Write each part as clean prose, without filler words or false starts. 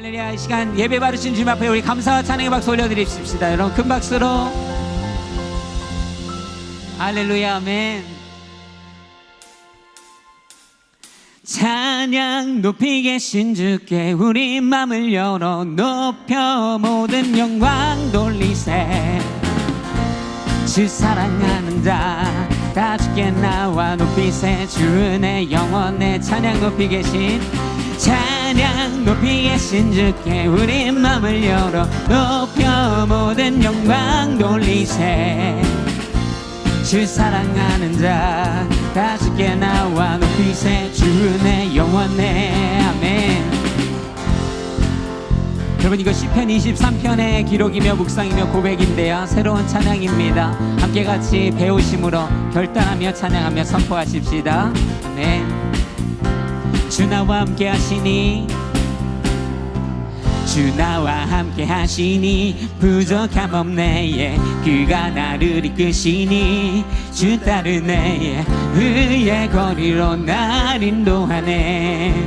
할렐루야. 이 시간 예배 받으신 주님 앞에 우리 감사와 찬양의 박수 올려드립시다. 여러분 큰 박수로 할렐루야. 아멘. 찬양 높이 계신 주께 우리 맘을 열어 높여 모든 영광 돌리세. 주 사랑하는 자 다 주께 나와 높이세. 주 은혜 영원의 찬양 높이 계신 찬양 높이 계신 주께 우리 맘을 열어 높여 모든 영광 돌리세. 주 사랑하는 자 다 주께 나와 높이세. 주 은혜 영원해. 아멘. 여러분 이거 시편 23편의 기록이며 묵상이며 고백인데요, 새로운 찬양입니다. 함께 같이 배우심으로 결단하며 찬양하며 선포하십시다. 아멘. 주 나와 함께 하시니 주 나와 함께 하시니 부족함 없네. 그가 나를 이끄시니 주 따르네. 의의 거리로 날 인도하네.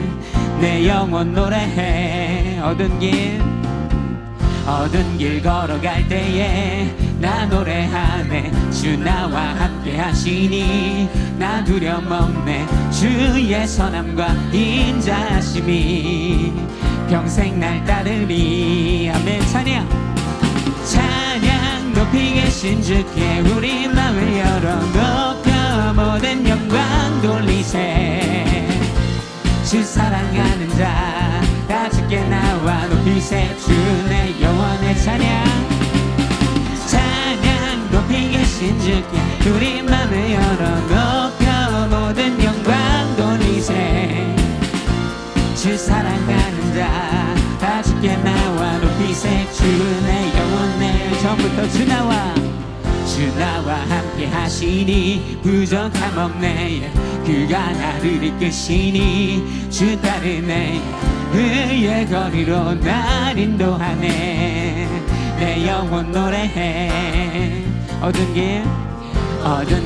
내 영혼 노래해. 어두운 길 걸어갈 때에 나 노래하네. 주 나와 함께 하시니 나 두려움 없네. 주의 선함과 인자하심이 평생 날 따르리. 아멘. 찬양 높이 계신 주께 우리 맘을 열어 높여 모든 영광 돌리세. 주 사랑하는 자 다 주께 나와 높이세. 주의 영원의 찬양 높이 계신 주께 우리 맘을 열어 높여 모든 영광 돌리세. 주 사랑하는 자 다 주께 나와 높이세. 주의 영원의 처음부터 주 나와 함께 하시니 부족함 없네. 그가 나를 이끄시니 주 따르네. 의의 거리로 날 인도하네. 내 영혼 노래해. 어두운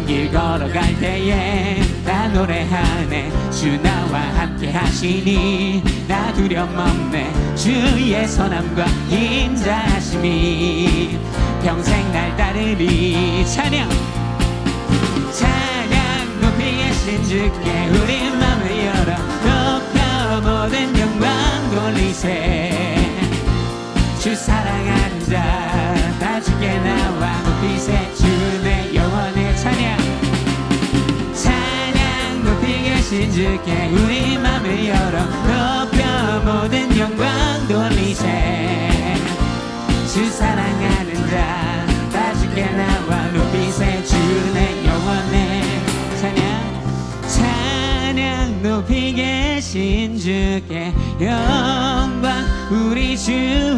길 걸어갈 때에 나 노래하네. 주 나와 함께 하시니 나 두려움 없네. 주의 선함과 인자하심이 평생 날 따르리. 찬양 높이 계신 주께 우리 맘을 열어 높여 모든 영광 돌리세. 주 사랑하는 자 다 주께 나와 높이세. 주의 영원의 찬양 높이 계신 주께 우리 맘을 열어 높여 모든 영광 돌리세. 주 사랑하는 자 다 주께 나와 높이세. 주의 영원의 찬양 높이 계신 주께 영광. 우리 주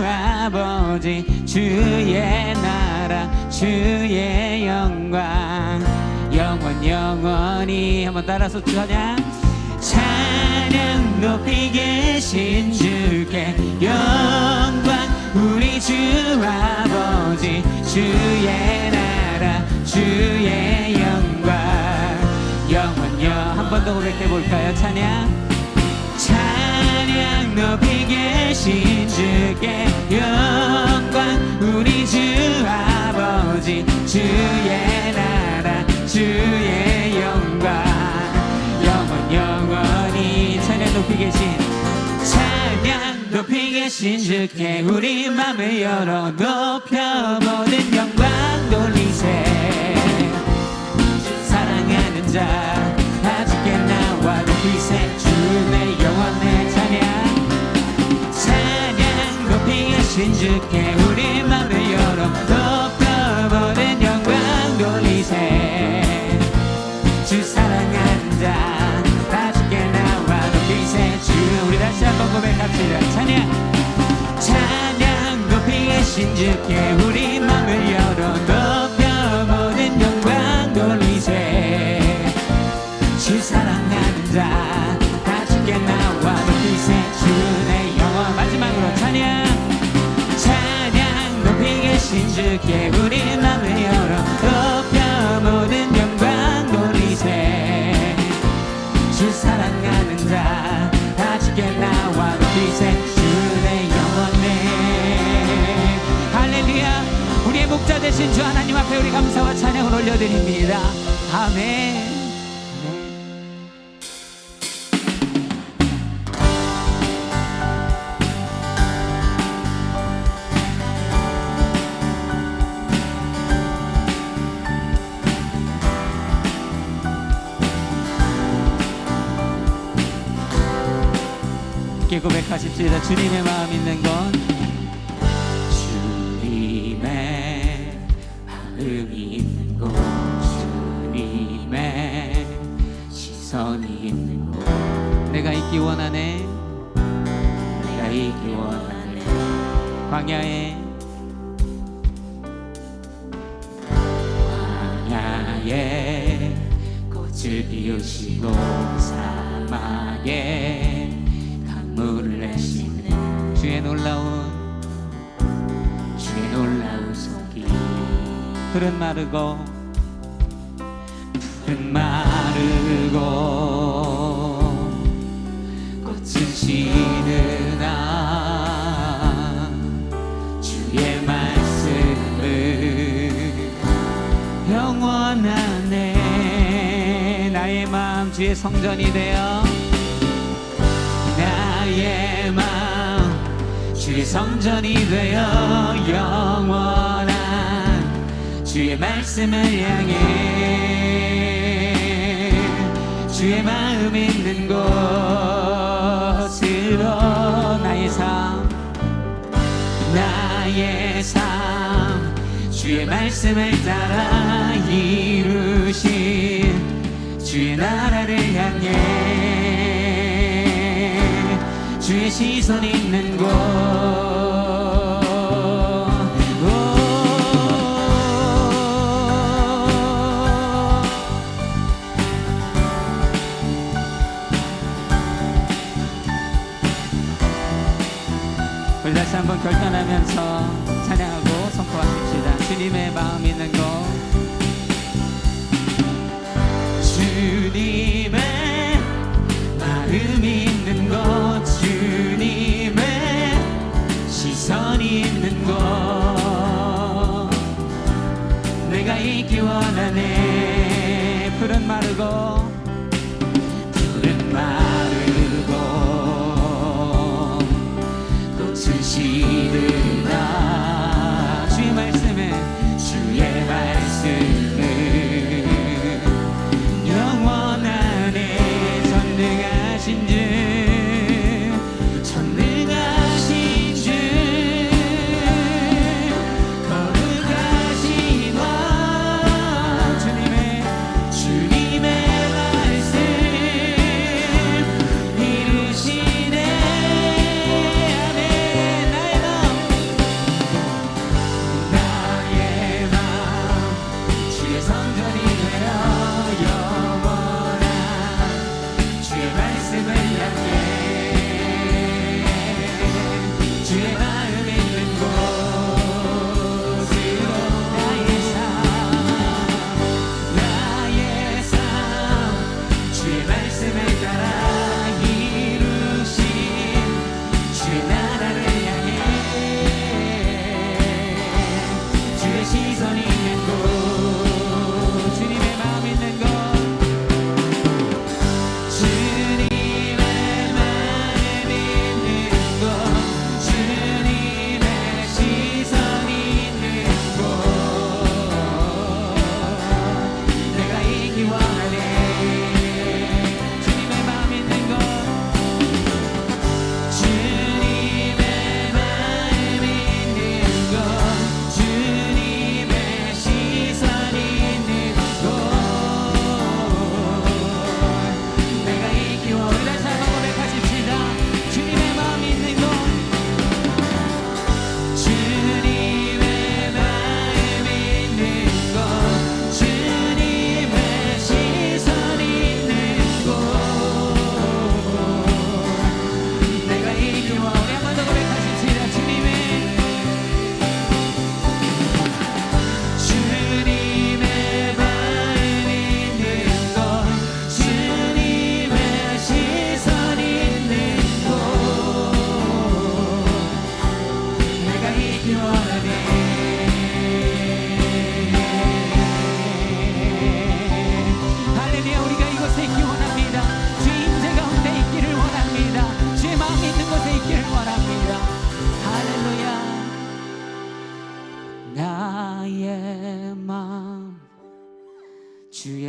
아버지 주의 나라 주의 영광 영원히. 한번 따라서 찬양 높이 계신 주께 영광. 우리 주 아버지 주의 나라 주의 영광 한 번 더 고백해 볼까요? 찬양 높이 계신 주께 영광. 우리 주 아버지 주의 나라 주의 영광 영원히. 찬양 높이 계신 주께 우리 맘을 열어 높여 모든 영광 돌리세. 사랑하는 자 다 주께 나와 높이세. 주의 영원의 찬양 높이 계신 주께 우리 맘을 열어 높여 모든 영광 돌리세. 주 사랑하는 자 다 주께 나와 높이세. 주 우리 다시 한번 고백합시다. 찬양 높이 계신 주께 우리 맘을 열어 높여 모든 영광 돌리세. 주 사랑하는 자 다 주께 나와 높이세. 주의 영원. 마지막으로 찬양 높이 계신 주께 우리 맘을 열어 높여 모든 영광 돌리세. 주 사랑하는 자 다 주께 나와 높이세. 주의 영원. 전능하신 주 하나님 앞에 우리 감사와 찬양을 올려드립니다. 아멘. 함께 고백하십시다. 주님의 마음 있는 건 주님의 마음이 있는 곳, 주님의 시선이 있는 곳. 내가 있기 원하네, 내가 있기 원하네. 광야에 꽃을 피우시고 사막에 물을 내시는 주의 놀라운 손길. 풀은 마르고 꽃은 시드나 주의 말씀은 영원하네. 나의 마음 주의 성전이 되어 나의 마음 주의 성전이 되어 영원한 주의 말씀을 향해 주의 마음 있는 곳으로 나의 삶 주의 말씀을 따라 이루신 주의 나라를 향해 주의 시선 있는 곳. 우리 다시 한번 결단하면서 찬양하고 선포하십시다. 주님의 마음 있는 곳, 주님의 마음이 있는 곳, 주님의 시선이 있는 곳. 내가 있기 원하네. 푸른 마르고 꽃은 시드나 주의 말씀은 영원하네. 전능하신 주 거룩하신 왕 주님의 말씀 이루시네. 아멘.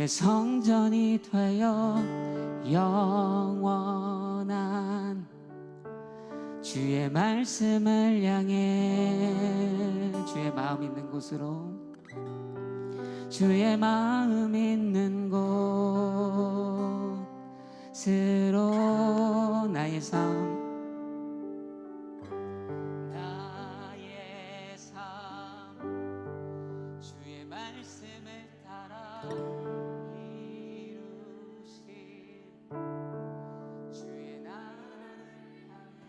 주의 성전이 되어 영원한 주의 말씀을 향해 주의 마음 있는 곳으로 주의 마음 있는 곳으로 나의 삶 주의 말씀을 따라 이루신 주의 나라를 향해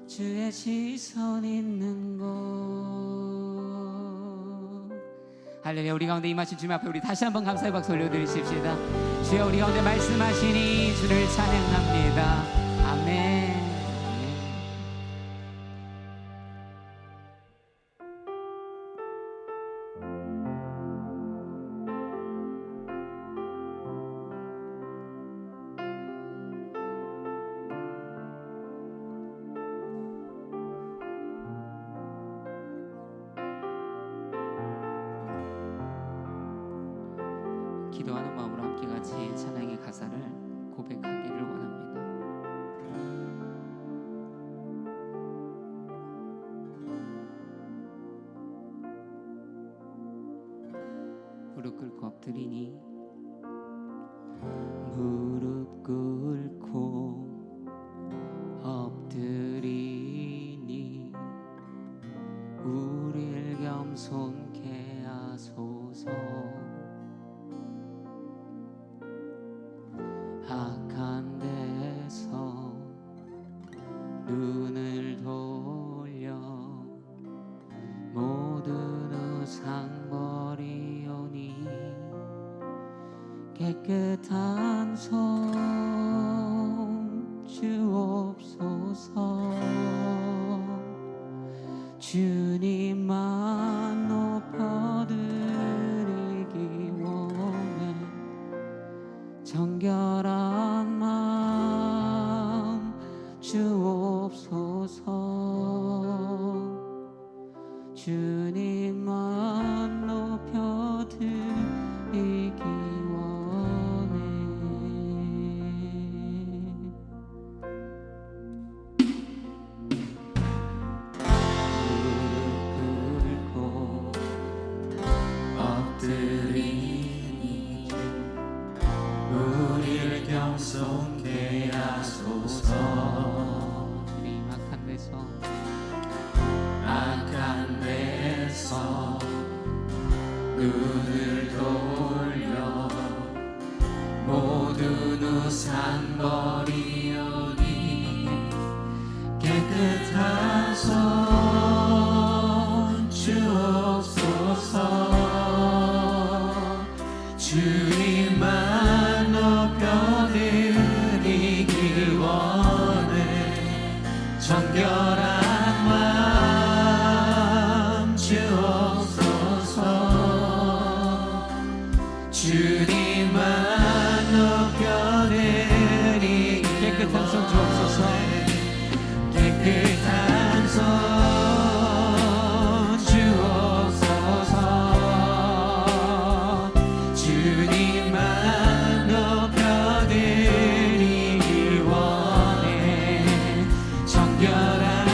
주의 시선 있는 곳. 할렐루야. 우리 가운데 임하신 주님 앞에 우리 다시 한번 감사의 박수 올려드리십시다. 주여, 우리 가운데 말씀하시니 주를 찬양합니다. 아멘. 기도하는 마음으로 함께 같이 찬양의 가사를 고백하기를 원합니다. 무릎 꿇고 엎드리니 무릎 꿇고 엎드리니 우릴 겸손케 하소서. 악한 데서 눈을 돌려 모든 우상 버리오니 깨끗한 손 주옵소서. 주님만 높여드리기 원해. 정결한 마음 주옵소서. 주님만 높여드리기 원해. 무릎 꿇고 엎드리니 우릴 겸손케 하소서. 주님, 악한 데서 눈을 돌려 모든 우상 버리오니 깨끗한 손 주옵소서. 주님만 높여드리길 원해. 정결한 마음 주옵소서. 주님만 높여드리길 깨끗한 손 주옵소서. 깨끗한 손 주옵소서. 주님만 높여드리길 원해. 정결한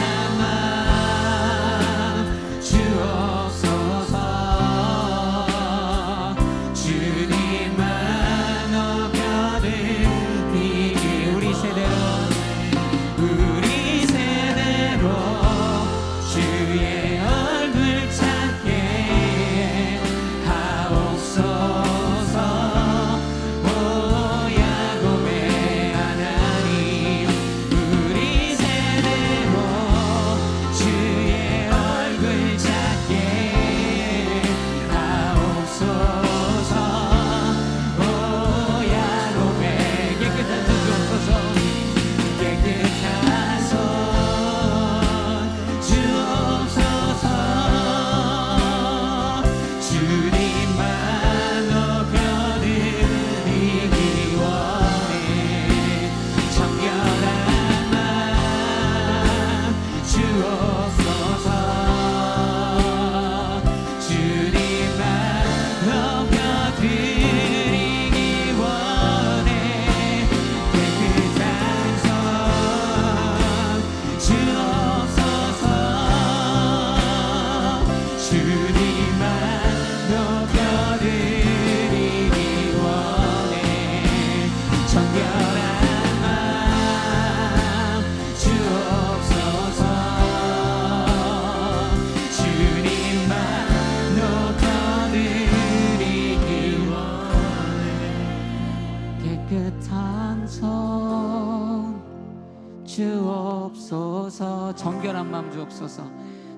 주옵소서. 정결한 마음 주옵소서.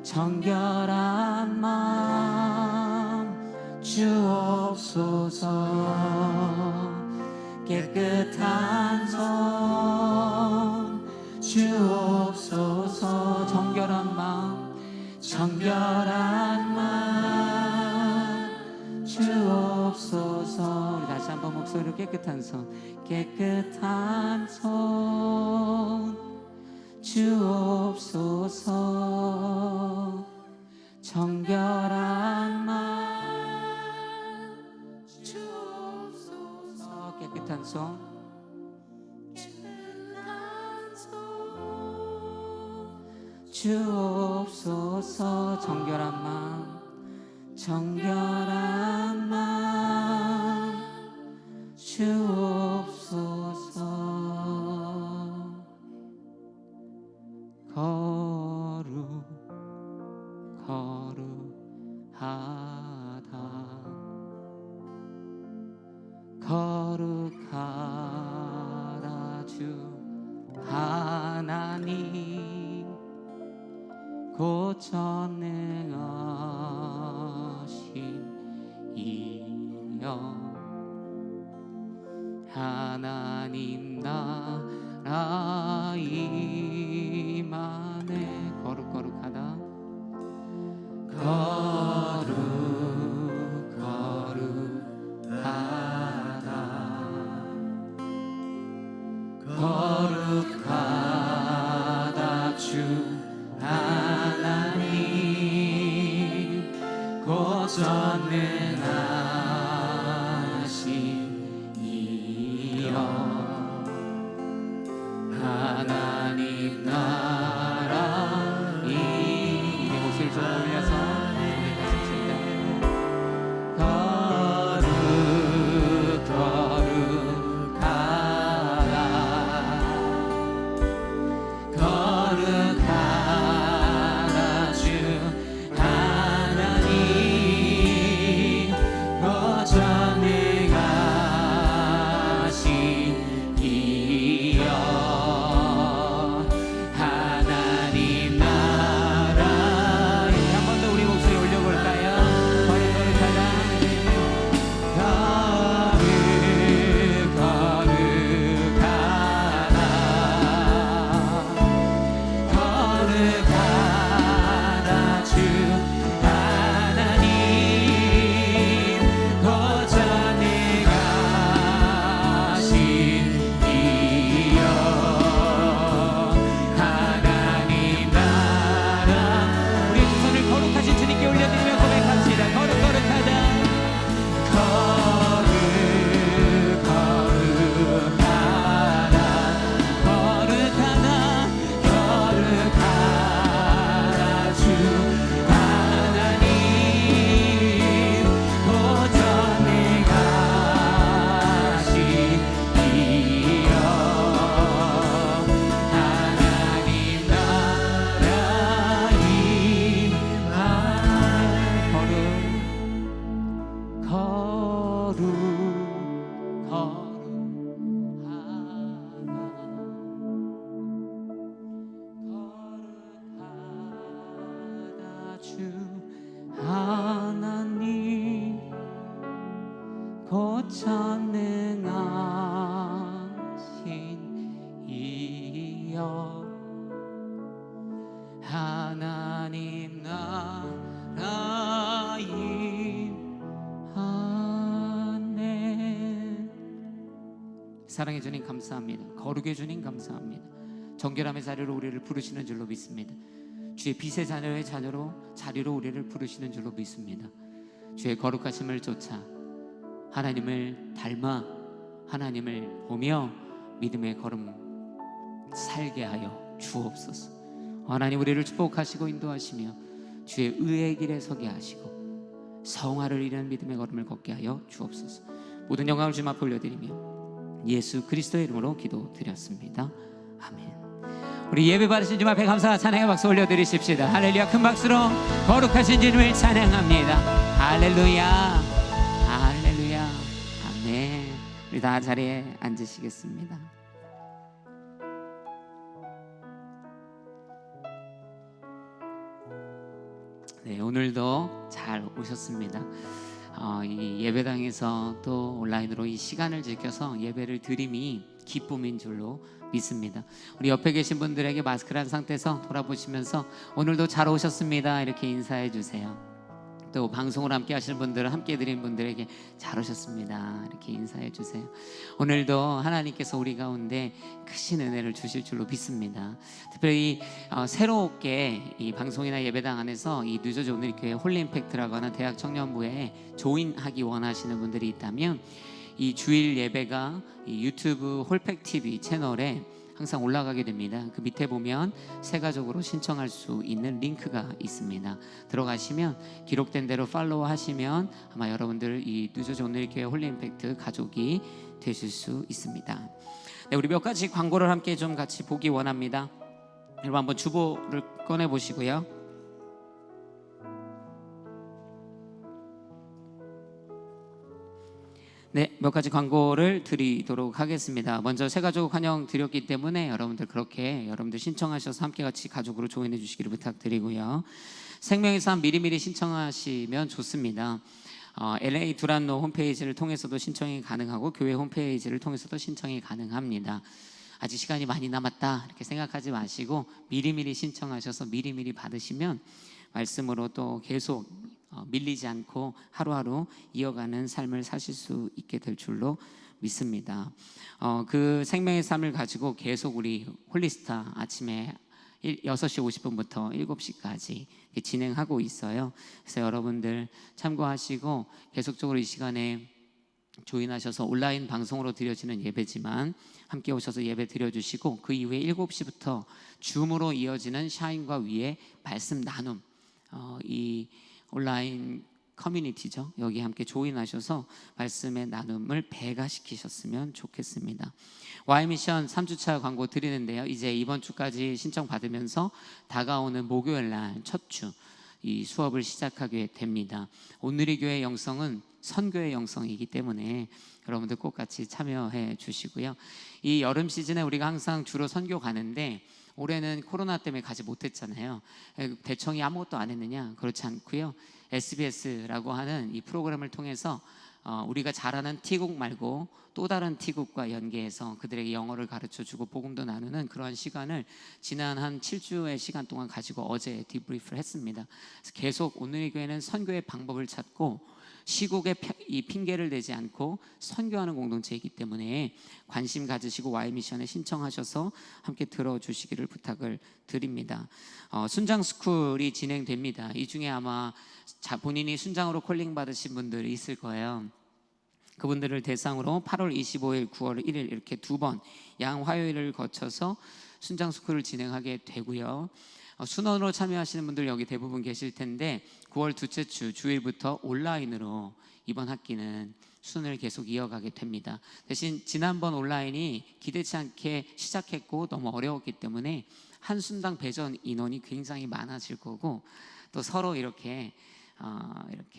정결한 마음 주옵소서. 깨끗한 손 주옵소서. 정결한 마음, 정결한 마음 주옵소서. 우리 다시 한번 목소리로 깨끗한 손, 깨끗한 손 주옵소서. 정결한 마음 주옵소서. 깨끗한 손, 깨끗한 손 주옵소서. 정결한 마음, 정결한 마음 주옵소서. 거룩하다 주 하나님, 곧 전능하신 이여. 하나님 나라 임하네. 거룩하다. 거룩하다 주 하나님, 곧 전능하신 이여. 하나님 나라 이 목소리 좀 올려서 곧 전능하신 이여. 하나님 나라 임하네. 사랑해 주님 감사합니다. 거룩해 주님 감사합니다. 정결함의 자리로 우리를 부르시는 줄로 믿습니다. 주의 빛의 자녀의 자리로 우리를 부르시는 줄로 믿습니다. 주의 거룩하심을 쫓아 하나님을 닮아 하나님을 보며 믿음의 걸음 살게 하여 주옵소서. 하나님 우리를 축복하시고 인도하시며 주의 의의 길에 서게 하시고 성화를 이루는 믿음의 걸음을 걷게 하여 주옵소서. 모든 영광을 주님 앞에 올려드리며 예수 그리스도의 이름으로 기도드렸습니다. 아멘. 우리 예배 받으신 주님 앞에 감사와 찬양의 박수 올려드리십시다. 할렐루야. 큰 박수로 거룩하신 주님을 찬양합니다. 할렐루야, 할렐루야, 아멘. 우리 다 자리에 앉으시겠습니다. 네, 오늘도 잘 오셨습니다. 이 예배당에서 또 온라인으로 이 시간을 지켜서 예배를 드림이 기쁨인 줄로 믿습니다. 우리 옆에 계신 분들에게 마스크를 한 상태에서 돌아보시면서 오늘도 잘 오셨습니다 이렇게 인사해 주세요. 또 방송을 함께 하시는 분들, 함께 드린 분들에게 잘 오셨습니다 이렇게 인사해 주세요. 오늘도 하나님께서 우리 가운데 크신 은혜를 주실 줄로 믿습니다. 특별히 새롭게 이 방송이나 예배당 안에서 이 뉴저지 오늘교회 홀리임팩트라고 하는 대학 청년부에 조인하기 원하시는 분들이 있다면 이 주일 예배가 이 유튜브 홀팩TV 채널에 항상 올라가게 됩니다. 그 밑에 보면 세가족으로 신청할 수 있는 링크가 있습니다. 들어가시면 기록된 대로 팔로우 하시면 아마 여러분들 이 뉴저지 오늘교회 홀리임팩트 가족이 되실 수 있습니다. 네, 우리 몇 가지 광고를 함께 좀 같이 보기 원합니다. 여러분 한번 주보를 꺼내 보시고요. 네, 몇 가지 광고를 드리도록 하겠습니다. 먼저 새가족 환영 드렸기 때문에 여러분들 그렇게 여러분들 신청하셔서 함께 같이 가족으로 조인해 주시기를 부탁드리고요. 생명의 삶 미리미리 신청하시면 좋습니다. LA 두란노 홈페이지를 통해서도 신청이 가능하고 교회 홈페이지를 통해서도 신청이 가능합니다. 아직 시간이 많이 남았다 이렇게 생각하지 마시고 미리미리 신청하셔서 미리미리 받으시면 말씀으로 또 계속 밀리지 않고 하루하루 이어가는 삶을 사실 수 있게 될 줄로 믿습니다. 그 생명의 삶을 가지고 계속 우리 홀리스타 아침에 6시 50분부터 7시까지 진행하고 있어요. 그래서 여러분들 참고하시고 계속적으로 이 시간에 조인하셔서 온라인 방송으로 드려지는 예배지만 함께 오셔서 예배 드려주시고 그 이후에 7시부터 줌으로 이어지는 샤인과 위의 말씀 나눔 이 온라인 커뮤니티죠. 여기 함께 조인하셔서 말씀의 나눔을 배가시키셨으면 좋겠습니다. Y미션 3주차 광고 드리는데요. 이제 이번 주까지 신청 받으면서 다가오는 목요일 날 첫 주 이 수업을 시작하게 됩니다. 오늘의 교회 영성은 선교의 영성이기 때문에 여러분들 꼭 같이 참여해 주시고요. 이 여름 시즌에 우리가 항상 주로 선교 가는데 올해는 코로나 때문에 가지 못했잖아요. 대청이 아무것도 안 했느냐? 그렇지 않고요. SBS라고 하는 이 프로그램을 통해서 우리가 잘 아는 T국 말고 또 다른 T국과 연계해서 그들에게 영어를 가르쳐주고 복음도 나누는 그런 시간을 지난 한 7주의 시간 동안 가지고 어제 디브리프를 했습니다. 그래서 계속 오늘의 교회는 선교의 방법을 찾고 시국에 이 핑계를 대지 않고 선교하는 공동체이기 때문에 관심 가지시고 Y미션에 신청하셔서 함께 들어주시기를 부탁을 드립니다. 순장 스쿨이 진행됩니다. 이 중에 아마 본인이 순장으로 콜링 받으신 분들이 있을 거예요. 그분들을 대상으로 8월 25일, 9월 1일 이렇게 두 번 양 화요일을 거쳐서 순장 스쿨을 진행하게 되고요. 순원으로 참여하시는 분들 여기 대부분 계실 텐데 9월 둘째 주 주일부터 온라인으로 이번 학기는 순을 계속 이어가게 됩니다. 대신 지난번 온라인이 기대치 않게 시작했고 너무 어려웠기 때문에 한 순당 배전 인원이 굉장히 많아질 거고 또 서로 이렇게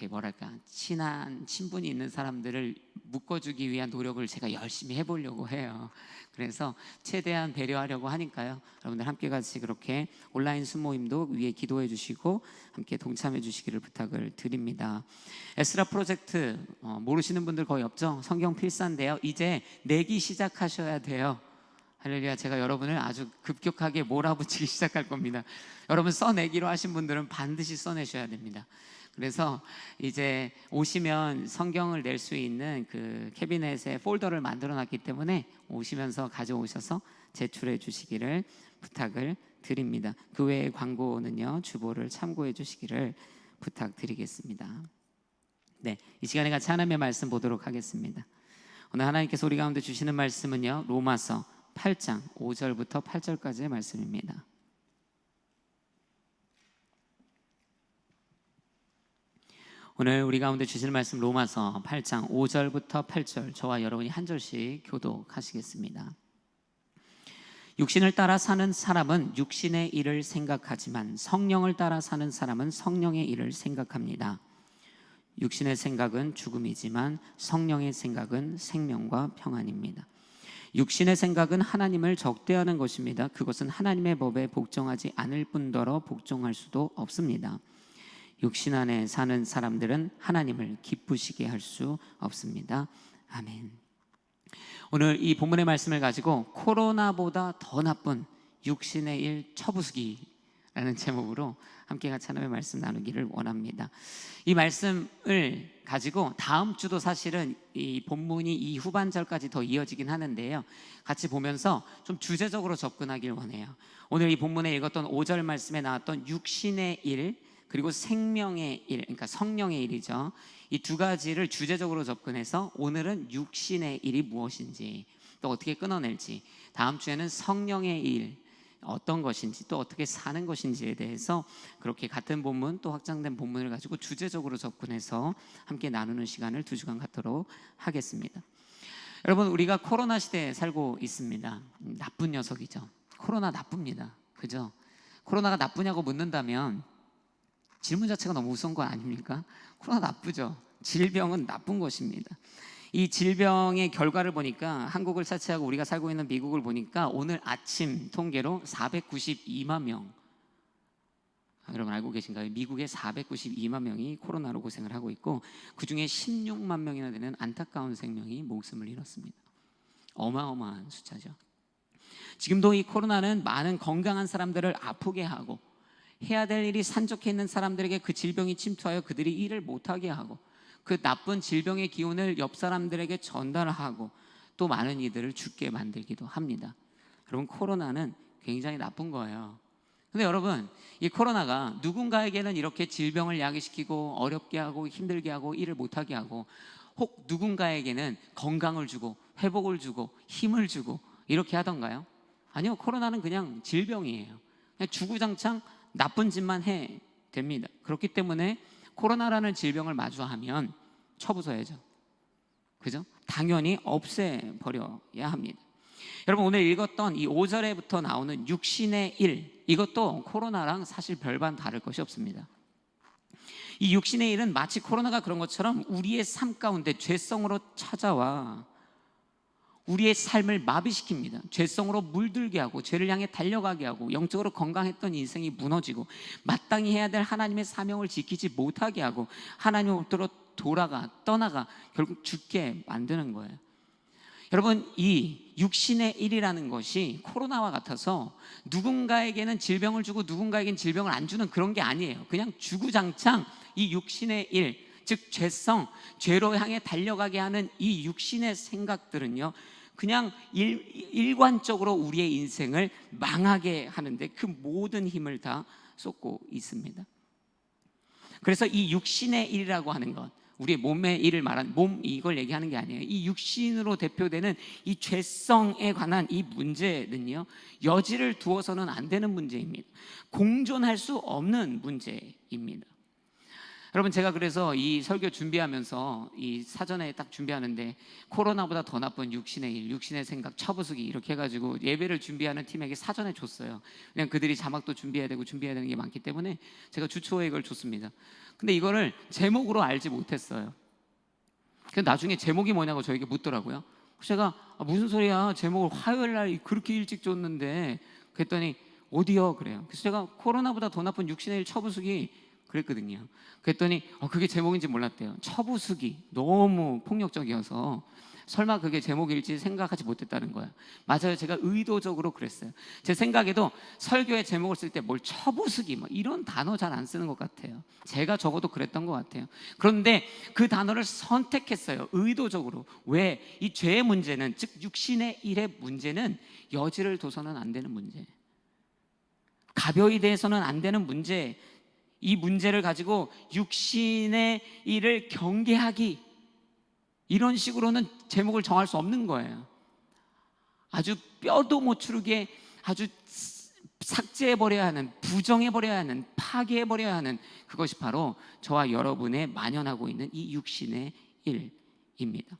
뭐랄까 친한 친분이 있는 사람들을 묶어주기 위한 노력을 제가 열심히 해보려고 해요. 그래서 최대한 배려하려고 하니까요. 여러분들 함께 같이 그렇게 온라인 순모임도 위에 기도해 주시고 함께 동참해 주시기를 부탁을 드립니다. 에스라 프로젝트 모르시는 분들 거의 없죠? 성경 필사인데요. 이제 내기 시작하셔야 돼요. 할렐루야. 제가 여러분을 아주 급격하게 몰아붙이기 시작할 겁니다. 여러분 써내기로 하신 분들은 반드시 써내셔야 됩니다. 그래서 이제 오시면 성경을 낼 수 있는 그 캐비넷에 폴더를 만들어 놨기 때문에 오시면서 가져오셔서 제출해 주시기를 부탁을 드립니다. 그 외의 광고는요 주보를 참고해 주시기를 부탁드리겠습니다. 네, 이 시간에 같이 하나님의 말씀 보도록 하겠습니다. 오늘 하나님께서 우리 가운데 주시는 말씀은요 로마서 8장 5절부터 8절까지의 말씀입니다. 오늘 우리 가운데 주시는 말씀 로마서 8장 5절부터 8절 저와 여러분이 한 절씩 교독하시겠습니다. 육신을 따라 사는 사람은 육신의 일을 생각하지만 성령을 따라 사는 사람은 성령의 일을 생각합니다. 육신의 생각은 죽음이지만 성령의 생각은 생명과 평안입니다. 육신의 생각은 하나님을 적대하는 것입니다. 그것은 하나님의 법에 복종하지 않을 뿐더러 복종할 수도 없습니다. 육신 안에 사는 사람들은 하나님을 기쁘시게 할 수 없습니다. 아멘. 오늘 이 본문의 말씀을 가지고 코로나보다 더 나쁜 육신의 일 처부수기라는 제목으로 함께 같이 하나님의 말씀 나누기를 원합니다. 이 말씀을 가지고 다음 주도 사실은 이 본문이 이 후반절까지 더 이어지긴 하는데요, 같이 보면서 좀 주제적으로 접근하길 원해요. 오늘 이 본문에 읽었던 5절 말씀에 나왔던 육신의 일 그리고 생명의 일, 그러니까 성령의 일이죠. 이 두 가지를 주제적으로 접근해서 오늘은 육신의 일이 무엇인지, 또 어떻게 끊어낼지, 다음 주에는 성령의 일 어떤 것인지, 또 어떻게 사는 것인지에 대해서 그렇게 같은 본문 또 확장된 본문을 가지고 주제적으로 접근해서 함께 나누는 시간을 2주간 갖도록 하겠습니다. 여러분, 우리가 코로나 시대에 살고 있습니다. 나쁜 녀석이죠. 코로나 나쁩니다. 그죠? 코로나가 나쁘냐고 묻는다면 질문 자체가 너무 우스운 거 아닙니까? 코로나 나쁘죠. 질병은 나쁜 것입니다. 이 질병의 결과를 보니까 한국을 차치하고 우리가 살고 있는 미국을 보니까 오늘 아침 통계로 492만 명, 여러분 알고 계신가요? 미국에 492만 명이 코로나로 고생을 하고 있고, 그 중에 16만 명이나 되는 안타까운 생명이 목숨을 잃었습니다. 어마어마한 숫자죠. 지금도 이 코로나는 많은 건강한 사람들을 아프게 하고, 해야 될 일이 산적해 있는 사람들에게 그 질병이 침투하여 그들이 일을 못하게 하고, 그 나쁜 질병의 기운을 옆 사람들에게 전달하고, 또 많은 이들을 죽게 만들기도 합니다. 여러분, 코로나는 굉장히 나쁜 거예요. 근데 여러분, 이 코로나가 누군가에게는 이렇게 질병을 야기시키고 어렵게 하고 힘들게 하고 일을 못하게 하고, 혹 누군가에게는 건강을 주고 회복을 주고 힘을 주고 이렇게 하던가요? 아니요, 코로나는 그냥 질병이에요. 그냥 주구장창 나쁜 짓만 해 됩니다. 그렇기 때문에 코로나라는 질병을 마주하면 쳐부숴야죠. 그죠? 당연히 없애버려야 합니다. 여러분, 오늘 읽었던 이 5절에부터 나오는 육신의 일, 이것도 코로나랑 사실 별반 다를 것이 없습니다. 이 육신의 일은 마치 코로나가 그런 것처럼 우리의 삶 가운데 죄성으로 찾아와 우리의 삶을 마비시킵니다. 죄성으로 물들게 하고 죄를 향해 달려가게 하고, 영적으로 건강했던 인생이 무너지고 마땅히 해야 될 하나님의 사명을 지키지 못하게 하고, 하나님으로부터 떠나가 결국 죽게 만드는 거예요. 여러분, 이 육신의 일이라는 것이 코로나와 같아서 누군가에게는 질병을 주고 누군가에게는 질병을 안 주는 그런 게 아니에요. 그냥 주구장창 이 육신의 일, 즉 죄성, 죄로 향해 달려가게 하는 이 육신의 생각들은요, 그냥 일관적으로 우리의 인생을 망하게 하는데 그 모든 힘을 다 쏟고 있습니다. 그래서 이 육신의 일이라고 하는 것, 우리의 몸의 일을 말하는 몸, 이걸 얘기하는 게 아니에요. 이 육신으로 대표되는 이 죄성에 관한 이 문제는요, 여지를 두어서는 안 되는 문제입니다. 공존할 수 없는 문제입니다. 여러분, 제가 그래서 이 설교 준비하면서 이 사전에 딱 준비하는데 코로나보다 더 나쁜 육신의 일, 육신의 생각, 처부수기 이렇게 해가지고 예배를 준비하는 팀에게 사전에 줬어요. 그냥 그들이 자막도 준비해야 되는 게 많기 때문에 제가 주초에 이걸 줬습니다. 근데 이거를 제목으로 알지 못했어요. 그래서 나중에 제목이 뭐냐고 저에게 묻더라고요. 제가 무슨 소리야, 제목을 화요일 날 그렇게 일찍 줬는데, 그랬더니 어디요? 그래요. 그래서 제가 코로나보다 더 나쁜 육신의 일 처부수기 그랬거든요. 그랬더니 그게 제목인지 몰랐대요. 처부수기, 너무 폭력적이어서 설마 그게 제목일지 생각하지 못했다는 거예요. 맞아요, 제가 의도적으로 그랬어요. 제 생각에도 설교의 제목을 쓸 때 뭘 처부수기 뭐 이런 단어 잘 안 쓰는 것 같아요. 제가 적어도 그랬던 것 같아요. 그런데 그 단어를 선택했어요, 의도적으로. 왜? 이 죄의 문제는, 즉 육신의 일의 문제는 여지를 둬서는 안 되는 문제, 가벼이 대해서는 안 되는 문제, 이 문제를 가지고 육신의 일을 경계하기, 이런 식으로는 제목을 정할 수 없는 거예요. 아주 뼈도 못 추르게 아주 삭제해버려야 하는, 부정해버려야 하는, 파괴해버려야 하는, 그것이 바로 저와 여러분의 만연하고 있는 이 육신의 일입니다.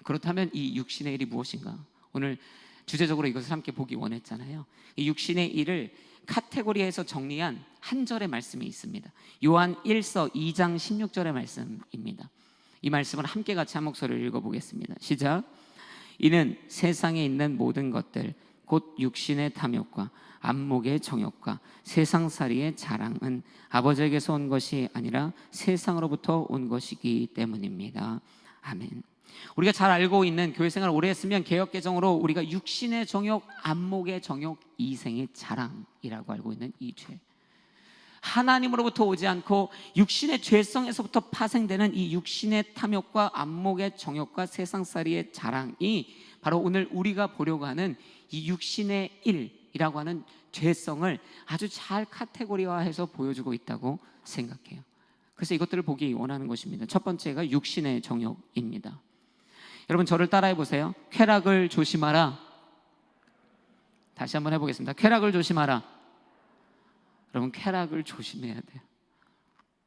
그렇다면 이 육신의 일이 무엇인가? 오늘 주제적으로 이것을 함께 보기 원했잖아요. 이 육신의 일을 카테고리에서 정리한 한 절의 말씀이 있습니다. 요한 1서 2장 16절의 말씀입니다. 이 말씀을 함께 같이 한 목소리를 읽어보겠습니다. 시작. 이는 세상에 있는 모든 것들, 곧 육신의 탐욕과 안목의 정욕과 세상살이의 자랑은 아버지에게서 온 것이 아니라 세상으로부터 온 것이기 때문입니다. 아멘. 우리가 잘 알고 있는, 교회 생활을 오래 했으면 개역개정으로 우리가 육신의 정욕, 안목의 정욕, 이생의 자랑이라고 알고 있는 이 죄, 하나님으로부터 오지 않고 육신의 죄성에서부터 파생되는 이 육신의 탐욕과 안목의 정욕과 세상살이의 자랑이 바로 오늘 우리가 보려고 하는 이 육신의 일이라고 하는 죄성을 아주 잘 카테고리화해서 보여주고 있다고 생각해요. 그래서 이것들을 보기 원하는 것입니다. 첫 번째가 육신의 정욕입니다. 여러분, 저를 따라해 보세요. 쾌락을 조심하라. 다시 한번 해보겠습니다. 쾌락을 조심하라. 여러분, 쾌락을 조심해야 돼요.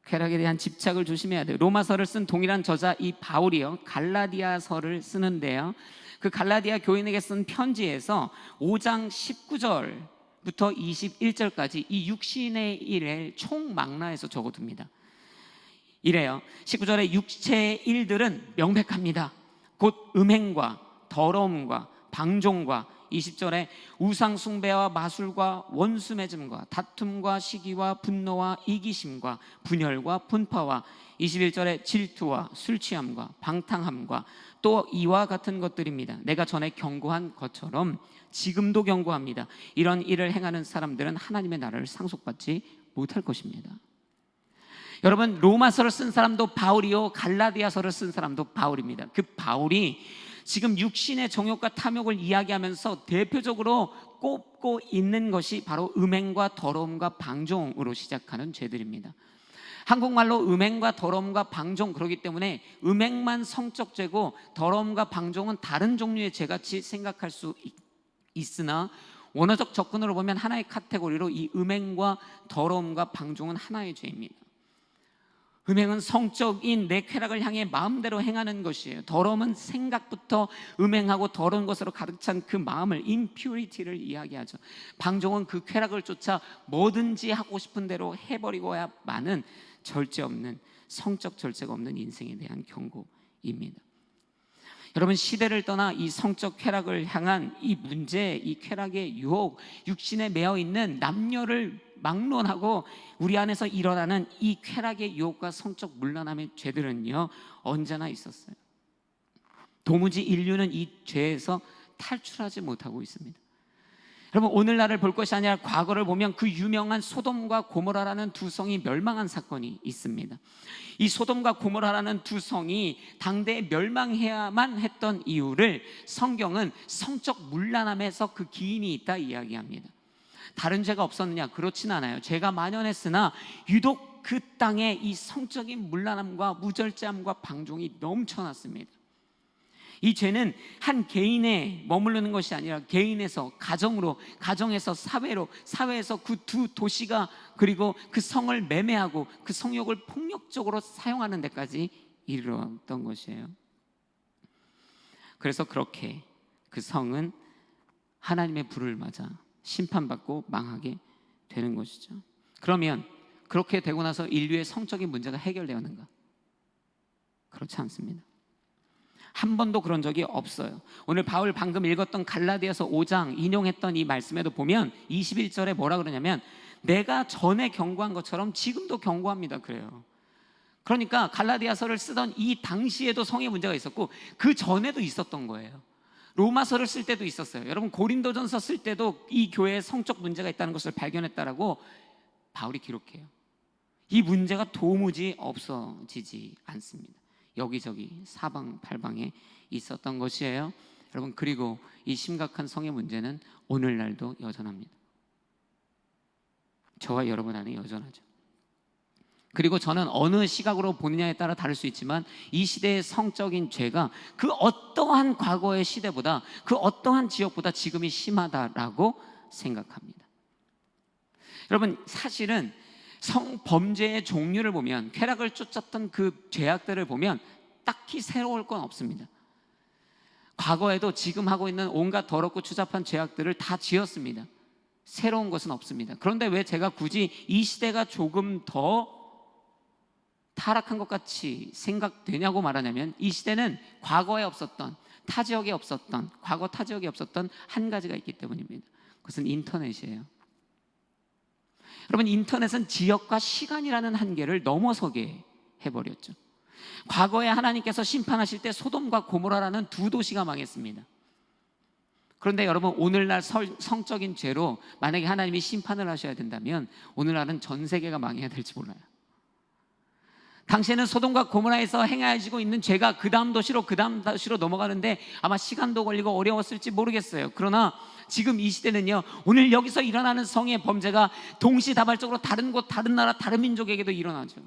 쾌락에 대한 집착을 조심해야 돼요. 로마서를 쓴 동일한 저자 이 바울이요, 갈라디아서를 쓰는데요, 그 갈라디아 교인에게 쓴 편지에서 5장 19절부터 21절까지 이 육신의 일을 총망라해서 적어둡니다. 이래요. 19절에 육체의 일들은 명백합니다. 곧 음행과 더러움과 방종과, 20절에 우상숭배와 마술과 원수맺음과 다툼과 시기와 분노와 이기심과 분열과 분파와, 21절에 질투와 술취함과 방탕함과 또 이와 같은 것들입니다. 내가 전에 경고한 것처럼 지금도 경고합니다. 이런 일을 행하는 사람들은 하나님의 나라를 상속받지 못할 것입니다. 여러분, 로마서를 쓴 사람도 바울이요, 갈라디아서를 쓴 사람도 바울입니다. 그 바울이 지금 육신의 정욕과 탐욕을 이야기하면서 대표적으로 꼽고 있는 것이 바로 음행과 더러움과 방종으로 시작하는 죄들입니다. 한국말로 음행과 더러움과 방종, 그렇기 때문에 음행만 성적 죄고 더러움과 방종은 다른 종류의 죄같이 생각할 수 있으나, 원어적 접근으로 보면 하나의 카테고리로 이 음행과 더러움과 방종은 하나의 죄입니다. 음행은 성적인 내 쾌락을 향해 마음대로 행하는 것이에요. 더러움은 생각부터 음행하고 더러운 것으로 가득 찬 그 마음을, impurity를 이야기하죠. 방종은 그 쾌락을 쫓아 뭐든지 하고 싶은 대로 해버리고야 마는 절제 없는, 성적 절제가 없는 인생에 대한 경고입니다. 여러분, 시대를 떠나 이 성적 쾌락을 향한 이 문제, 이 쾌락의 유혹, 육신에 매여 있는 남녀를 막론하고 우리 안에서 일어나는 이 쾌락의 유혹과 성적 문란함의 죄들은요, 언제나 있었어요. 도무지 인류는 이 죄에서 탈출하지 못하고 있습니다. 여러분, 오늘날을 볼 것이 아니라 과거를 보면 그 유명한 소돔과 고모라라는 두 성이 멸망한 사건이 있습니다. 이 소돔과 고모라라는 두 성이 당대에 멸망해야만 했던 이유를 성경은 성적 문란함에서 그 기인이 있다 이야기합니다. 다른 죄가 없었느냐? 그렇진 않아요. 죄가 만연했으나 유독 그 땅에 이 성적인 문란함과 무절제함과 방종이 넘쳐났습니다. 이 죄는 한 개인에 머무르는 것이 아니라 개인에서 가정으로, 가정에서 사회로, 사회에서 그 두 도시가, 그리고 그 성을 매매하고 그 성욕을 폭력적으로 사용하는 데까지 이르렀던 것이에요. 그래서 그렇게 그 성은 하나님의 불을 맞아 심판받고 망하게 되는 것이죠. 그러면 그렇게 되고 나서 인류의 성적인 문제가 해결되었는가? 그렇지 않습니다. 한 번도 그런 적이 없어요. 오늘 바울 방금 읽었던 갈라디아서 5장 인용했던 이 말씀에도 보면 21절에 뭐라 그러냐면, 내가 전에 경고한 것처럼 지금도 경고합니다 그래요. 그러니까 갈라디아서를 쓰던 이 당시에도 성의 문제가 있었고 그 전에도 있었던 거예요. 로마서를 쓸 때도 있었어요. 여러분, 고린도전서 쓸 때도 이 교회에 성적 문제가 있다는 것을 발견했다라고 바울이 기록해요. 이 문제가 도무지 없어지지 않습니다. 여기저기 사방팔방에 있었던 것이에요. 여러분, 그리고 이 심각한 성의 문제는 오늘날도 여전합니다. 저와 여러분 안에 여전하죠. 그리고 저는 어느 시각으로 보느냐에 따라 다를 수 있지만 이 시대의 성적인 죄가 그 어떠한 과거의 시대보다, 그 어떠한 지역보다 지금이 심하다라고 생각합니다. 여러분, 사실은 성범죄의 종류를 보면, 쾌락을 쫓았던 그 죄악들을 보면 딱히 새로울 건 없습니다. 과거에도 지금 하고 있는 온갖 더럽고 추잡한 죄악들을 다 지었습니다. 새로운 것은 없습니다. 그런데 왜 제가 굳이 이 시대가 조금 더 타락한 것 같이 생각되냐고 말하냐면, 이 시대는 과거에 없었던, 타 지역에 없었던, 과거 타 지역에 없었던 한 가지가 있기 때문입니다. 그것은 인터넷이에요. 여러분, 인터넷은 지역과 시간이라는 한계를 넘어서게 해버렸죠. 과거에 하나님께서 심판하실 때 소돔과 고모라라는 두 도시가 망했습니다. 그런데 여러분, 오늘날 성적인 죄로 만약에 하나님이 심판을 하셔야 된다면 오늘날은 전 세계가 망해야 될지 몰라요. 당시에는 소돔과 고모라에서 행하여지고 있는 죄가 그 다음 도시로 넘어가는데 아마 시간도 걸리고 어려웠을지 모르겠어요. 그러나 지금 이 시대는요, 오늘 여기서 일어나는 성의 범죄가 동시다발적으로 다른 곳, 다른 나라, 다른 민족에게도 일어나죠.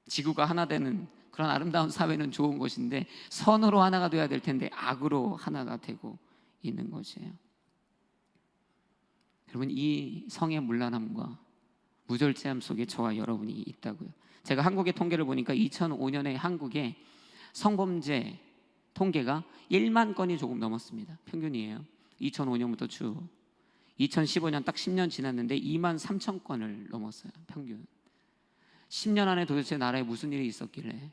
지구가 하나 되는 그런 아름다운 사회는 좋은 것인데, 선으로 하나가 되어야 될 텐데 악으로 하나가 되고 있는 것이에요. 여러분, 이 성의 문란함과 무절제함 속에 저와 여러분이 있다고요. 제가 한국의 통계를 보니까 2005년에 한국의 성범죄 통계가 1만 건이 조금 넘었습니다. 평균이에요. 2005년부터 쭉 2015년 딱 10년 지났는데 2만 3천 건을 넘었어요. 평균. 10년 안에 도대체 나라에 무슨 일이 있었길래.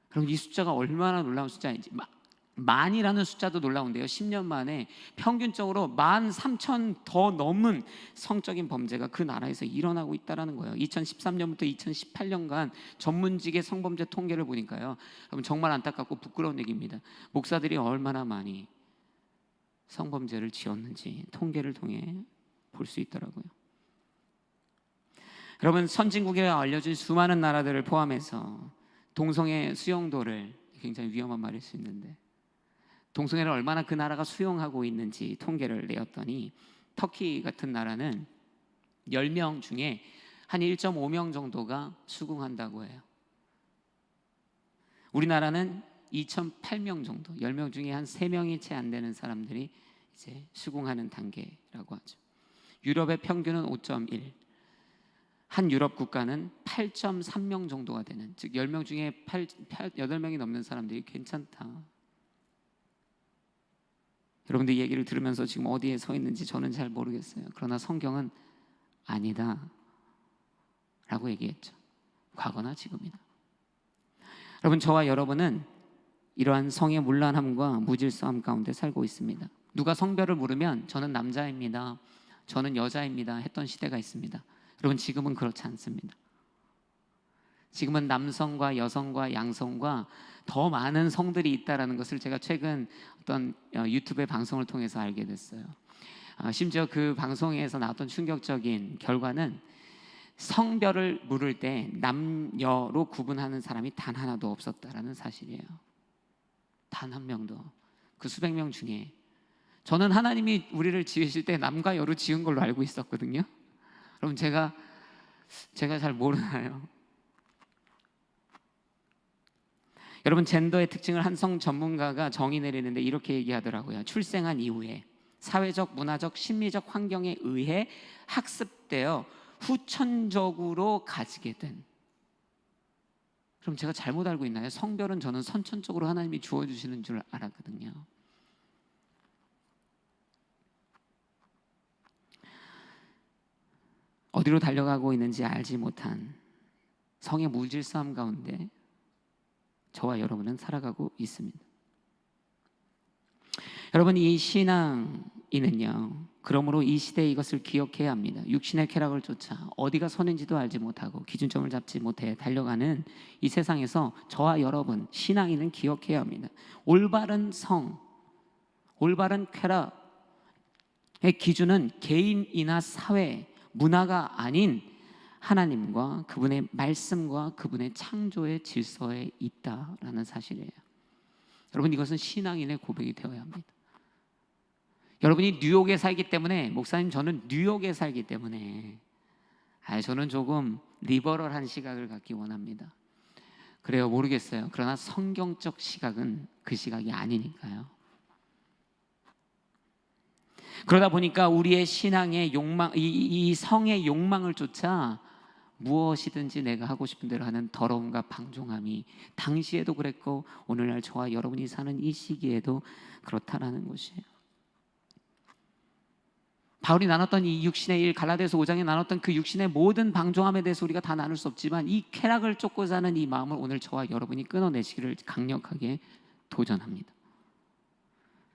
그럼 이 숫자가 얼마나 놀라운 숫자인지. 만이라는 숫자도 놀라운데요, 10년 만에 평균적으로 13,000 더 넘은 성적인 범죄가 그 나라에서 일어나고 있다는 거예요. 2013년부터 2018년간 전문직의 성범죄 통계를 보니까요, 여러분, 정말 안타깝고 부끄러운 얘기입니다. 목사들이 얼마나 많이 성범죄를 지었는지 통계를 통해 볼 수 있더라고요. 여러분, 선진국에 알려진 수많은 나라들을 포함해서 동성애 수용도를, 굉장히 위험한 말일 수 있는데, 동성애를 얼마나 그 나라가 수용하고 있는지 통계를 내었더니 터키 같은 나라는 10명 중에 한 1.5명 정도가 수긍한다고 해요. 우리나라는 2,008명 정도, 10명 중에 한 3명이 채 안 되는 사람들이 이제 수긍하는 단계라고 하죠. 유럽의 평균은 5.1, 한 유럽 국가는 8.3명 정도가 되는, 즉 10명 중에 8명이 넘는 사람들이 괜찮다. 여러분들 이 얘기를 들으면서 지금 어디에 서 있는지 저는 잘 모르겠어요. 그러나 성경은 아니다 라고 얘기했죠. 과거나 지금이나. 여러분, 저와 여러분은 이러한 성의 문란함과 무질서함 가운데 살고 있습니다. 누가 성별을 물으면 저는 남자입니다, 저는 여자입니다 했던 시대가 있습니다. 여러분, 지금은 그렇지 않습니다. 지금은 남성과 여성과 양성과 더 많은 성들이 있다는 것을 제가 최근 어떤 유튜브의 방송을 통해서 알게 됐어요. 심지어 그 방송에서 나왔던 충격적인 결과는 성별을 물을 때 남녀로 구분하는 사람이 단 하나도 없었다라는 사실이에요. 단 한 명도. 그 수백 명 중에. 저는 하나님이 우리를 지으실 때 남과 여로 지은 걸로 알고 있었거든요. 여러분, 제가 잘 모르나요? 여러분, 젠더의 특징을 한 성 전문가가 정의 내리는데 이렇게 얘기하더라고요. 출생한 이후에 사회적, 문화적, 심리적 환경에 의해 학습되어 후천적으로 가지게 된. 그럼 제가 잘못 알고 있나요? 성별은 저는 선천적으로 하나님이 주어주시는 줄 알았거든요. 어디로 달려가고 있는지 알지 못한 성의 무질서함 가운데 저와 여러분은 살아가고 있습니다. 여러분, 이 신앙인은요, 그러므로 이 시대에 이것을 기억해야 합니다. 육신의 쾌락을 쫓아 어디가 선인지도 알지 못하고 기준점을 잡지 못해 달려가는 이 세상에서 저와 여러분 신앙인은 기억해야 합니다. 올바른 성, 올바른 쾌락의 기준은 개인이나 사회, 문화가 아닌 하나님과 그분의 말씀과 그분의 창조의 질서에 있다라는 사실이에요. 여러분, 이것은 신앙인의 고백이 되어야 합니다. 여러분이 뉴욕에 살기 때문에, 목사님 저는 뉴욕에 살기 때문에 저는 조금 리버럴한 시각을 갖기 원합니다. 그래요, 모르겠어요. 그러나 성경적 시각은 그 시각이 아니니까요. 그러다 보니까 우리의 신앙의 욕망, 이 성의 욕망을 쫓아 무엇이든지 내가 하고 싶은 대로 하는 더러움과 방종함이 당시에도 그랬고 오늘날 저와 여러분이 사는 이 시기에도 그렇다라는 것이에요. 바울이 나눴던 이 육신의 일, 갈라디아서 5장에 나눴던 그 육신의 모든 방종함에 대해서 우리가 다 나눌 수 없지만 이 쾌락을 쫓고 사는 이 마음을 오늘 저와 여러분이 끊어내시기를 강력하게 도전합니다.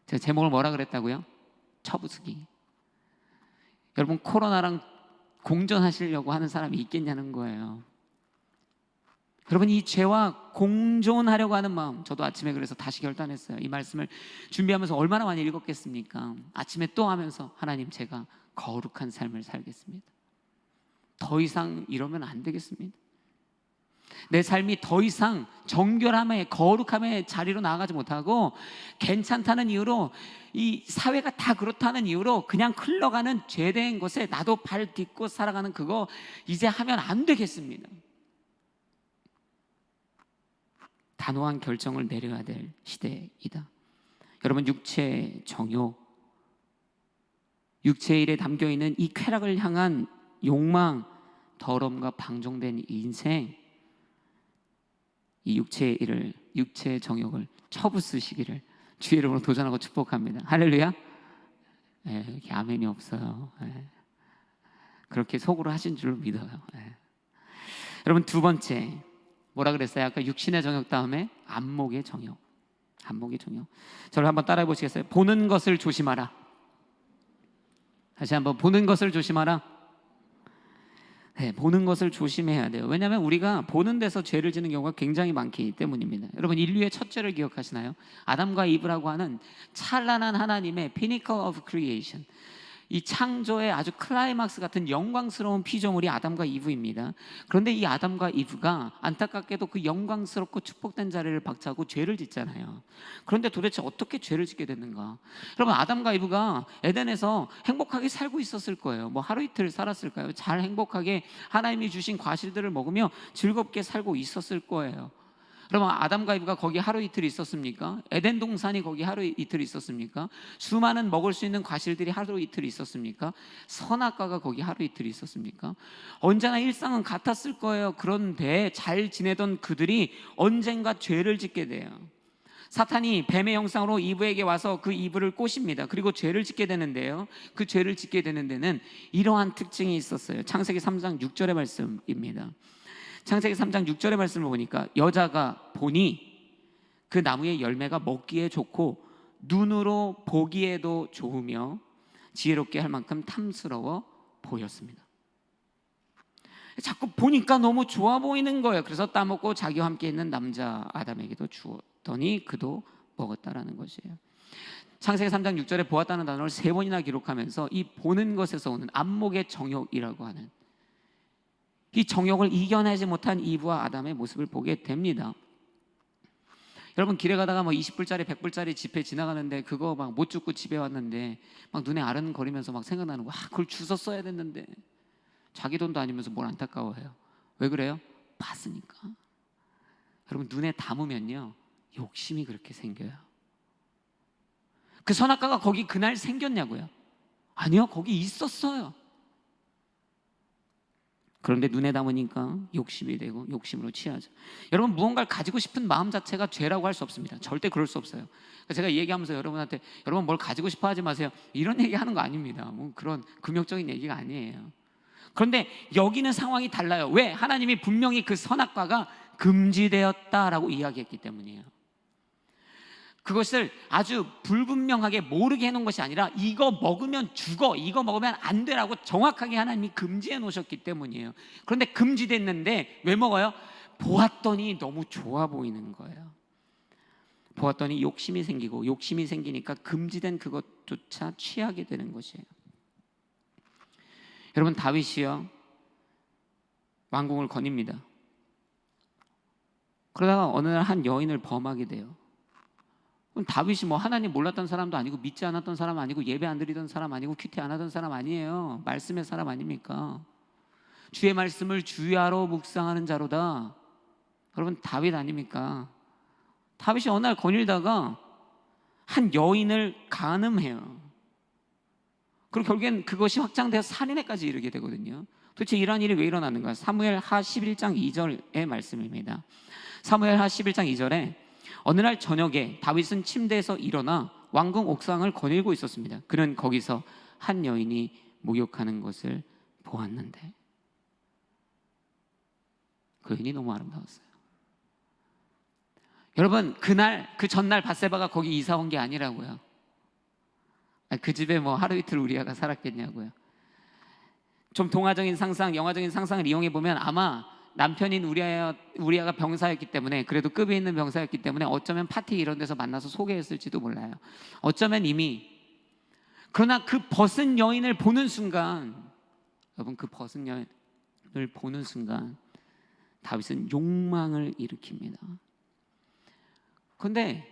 제가 제목을 뭐라 그랬다고요? 처부수기. 여러분, 코로나랑 공존하시려고 하는 사람이 있겠냐는 거예요. 여러분, 이 죄와 공존하려고 하는 마음, 저도 아침에 그래서 다시 결단했어요. 이 말씀을 준비하면서 얼마나 많이 읽었겠습니까? 아침에 또 하면서 하나님, 제가 거룩한 삶을 살겠습니다. 더 이상 이러면 안 되겠습니다. 내 삶이 더 이상 정결함의 거룩함의 자리로 나아가지 못하고 괜찮다는 이유로, 이 사회가 다 그렇다는 이유로 그냥 흘러가는 죄된 것에 나도 발 딛고 살아가는 그거 이제 하면 안 되겠습니다. 단호한 결정을 내려야 될 시대이다. 여러분, 육체의 정욕, 육체의 일에 담겨있는 이 쾌락을 향한 욕망, 더러움과 방종된 인생, 이 육체의 일을, 육체의 정욕을 처부수시기를 주의 이름으로 도전하고 축복합니다. 할렐루야. 이렇게 아멘이 없어요. 그렇게 속으로 하신 줄 믿어요. 여러분, 두 번째 뭐라 그랬어요? 아까 육신의 정욕 다음에 안목의 정욕. 안목의 정욕. 저를 한번 따라해 보시겠어요? 보는 것을 조심하라. 다시 한번, 보는 것을 조심하라. 보는 것을 조심해야 돼요. 왜냐하면 우리가 보는 데서 죄를 지는 경우가 굉장히 많기 때문입니다. 여러분, 인류의 첫 죄를 기억하시나요? 아담과 이브라고 하는 찬란한 하나님의 Pinnacle of Creation, 이 창조의 아주 클라이막스 같은 영광스러운 피조물이 아담과 이브입니다. 그런데 이 아담과 이브가 안타깝게도 그 영광스럽고 축복된 자리를 박차고 죄를 짓잖아요. 그런데 도대체 어떻게 죄를 짓게 됐는가? 여러분, 아담과 이브가 에덴에서 행복하게 살고 있었을 거예요. 뭐 하루 이틀 살았을까요? 잘 행복하게 하나님이 주신 과실들을 먹으며 즐겁게 살고 있었을 거예요. 그러면 아담과 이브가 거기 하루 이틀 있었습니까? 에덴 동산이 거기 하루 이틀 있었습니까? 수많은 먹을 수 있는 과실들이 하루 이틀 있었습니까? 선악과가 거기 하루 이틀 있었습니까? 언제나 일상은 같았을 거예요. 그런데 잘 지내던 그들이 언젠가 죄를 짓게 돼요. 사탄이 뱀의 형상으로 이브에게 와서 그 이브를 꼬십니다. 그리고 죄를 짓게 되는데요, 그 죄를 짓게 되는 데는 이러한 특징이 있었어요. 창세기 3장 6절의 말씀입니다. 창세기 3장 6절의 말씀을 보니까 여자가 보니 그 나무의 열매가 먹기에 좋고 눈으로 보기에도 좋으며 지혜롭게 할 만큼 탐스러워 보였습니다. 자꾸 보니까 너무 좋아 보이는 거예요. 그래서 따먹고 자기와 함께 있는 남자 아담에게도 주었더니 그도 먹었다라는 것이에요. 창세기 3장 6절에 보았다는 단어를 3번이나 기록하면서 이 보는 것에서 오는 안목의 정욕이라고 하는 이 정욕을 이겨내지 못한 이브와 아담의 모습을 보게 됩니다. 여러분, 길에 가다가 뭐 20불짜리 100불짜리 지폐 지나가는데 그거 막 못 줍고 집에 왔는데 막 눈에 아른거리면서 막 생각나는 거야. 그걸 주워 써야 됐는데. 자기 돈도 아니면서 뭘 안타까워해요. 왜 그래요? 봤으니까. 여러분, 눈에 담으면요 욕심이 그렇게 생겨요. 그 선악과가 거기 그날 생겼냐고요? 아니요, 거기 있었어요. 그런데 눈에 담으니까 욕심이 되고 욕심으로 취하죠. 여러분, 무언가를 가지고 싶은 마음 자체가 죄라고 할 수 없습니다. 절대 그럴 수 없어요. 제가 얘기하면서 여러분한테 여러분 뭘 가지고 싶어 하지 마세요, 이런 얘기하는 거 아닙니다. 뭐 그런 금욕적인 얘기가 아니에요. 그런데 여기는 상황이 달라요. 왜? 하나님이 분명히 그 선악과가 금지되었다라고 이야기했기 때문이에요. 그것을 아주 불분명하게 모르게 해놓은 것이 아니라 이거 먹으면 죽어, 이거 먹으면 안 되라고 정확하게 하나님이 금지해 놓으셨기 때문이에요. 그런데 금지됐는데 왜 먹어요? 보았더니 너무 좋아 보이는 거예요. 보았더니 욕심이 생기고 욕심이 생기니까 금지된 그것조차 취하게 되는 것이에요. 여러분, 다윗이요 왕궁을 거닙니다. 그러다가 어느 날 한 여인을 범하게 돼요. 그럼 다윗이 뭐 하나님 몰랐던 사람도 아니고 믿지 않았던 사람 아니고 예배 안 드리던 사람 아니고 큐티 안 하던 사람 아니에요. 말씀의 사람 아닙니까? 주의 말씀을 주야로 묵상하는 자로다. 여러분, 다윗 아닙니까? 다윗이 어느 날 거닐다가 한 여인을 간음해요. 그리고 결국엔 그것이 확장돼서 살인에까지 이르게 되거든요. 도대체 이러한 일이 왜 일어나는가? 사무엘하 11장 2절의 말씀입니다. 사무엘하 11장 2절에 어느 날 저녁에 다윗은 침대에서 일어나 왕궁 옥상을 거닐고 있었습니다. 그는 거기서 한 여인이 목욕하는 것을 보았는데 그 여인이 너무 아름다웠어요. 여러분, 그 전날 밧세바가 거기 이사 온 게 아니라고요. 그 집에 뭐 하루 이틀 우리아가 살았겠냐고요. 좀 동화적인 상상, 영화적인 상상을 이용해 보면 아마 남편인 우리아가 병사였기 때문에, 그래도 급이 있는 병사였기 때문에 어쩌면 파티 이런 데서 만나서 소개했을지도 몰라요. 어쩌면 이미. 그러나 그 벗은 여인을 보는 순간, 여러분, 그 벗은 여인을 보는 순간 다윗은 욕망을 일으킵니다. 그런데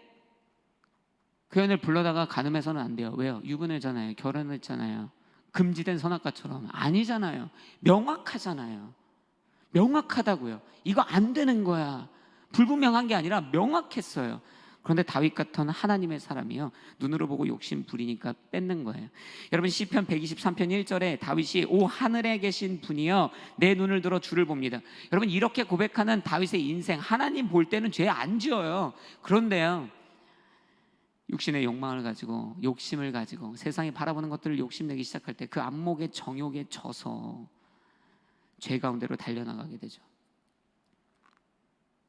그 여인을 불러다가 간음해서는 안 돼요. 왜요? 유부녀잖아요. 결혼했잖아요. 금지된 선악과처럼. 아니잖아요. 명확하잖아요. 명확하다고요. 이거 안 되는 거야. 불분명한 게 아니라 명확했어요. 그런데 다윗 같은 하나님의 사람이요, 눈으로 보고 욕심 부리니까 뺏는 거예요. 여러분, 시편 123편 1절에 다윗이 오 하늘에 계신 분이여 내 눈을 들어 주를 봅니다. 여러분, 이렇게 고백하는 다윗의 인생, 하나님 볼 때는 죄 안 지어요. 그런데요, 육신의 욕망을 가지고, 욕심을 가지고 세상이 바라보는 것들을 욕심내기 시작할 때 그 안목의 정욕에 져서 죄 가운데로 달려나가게 되죠.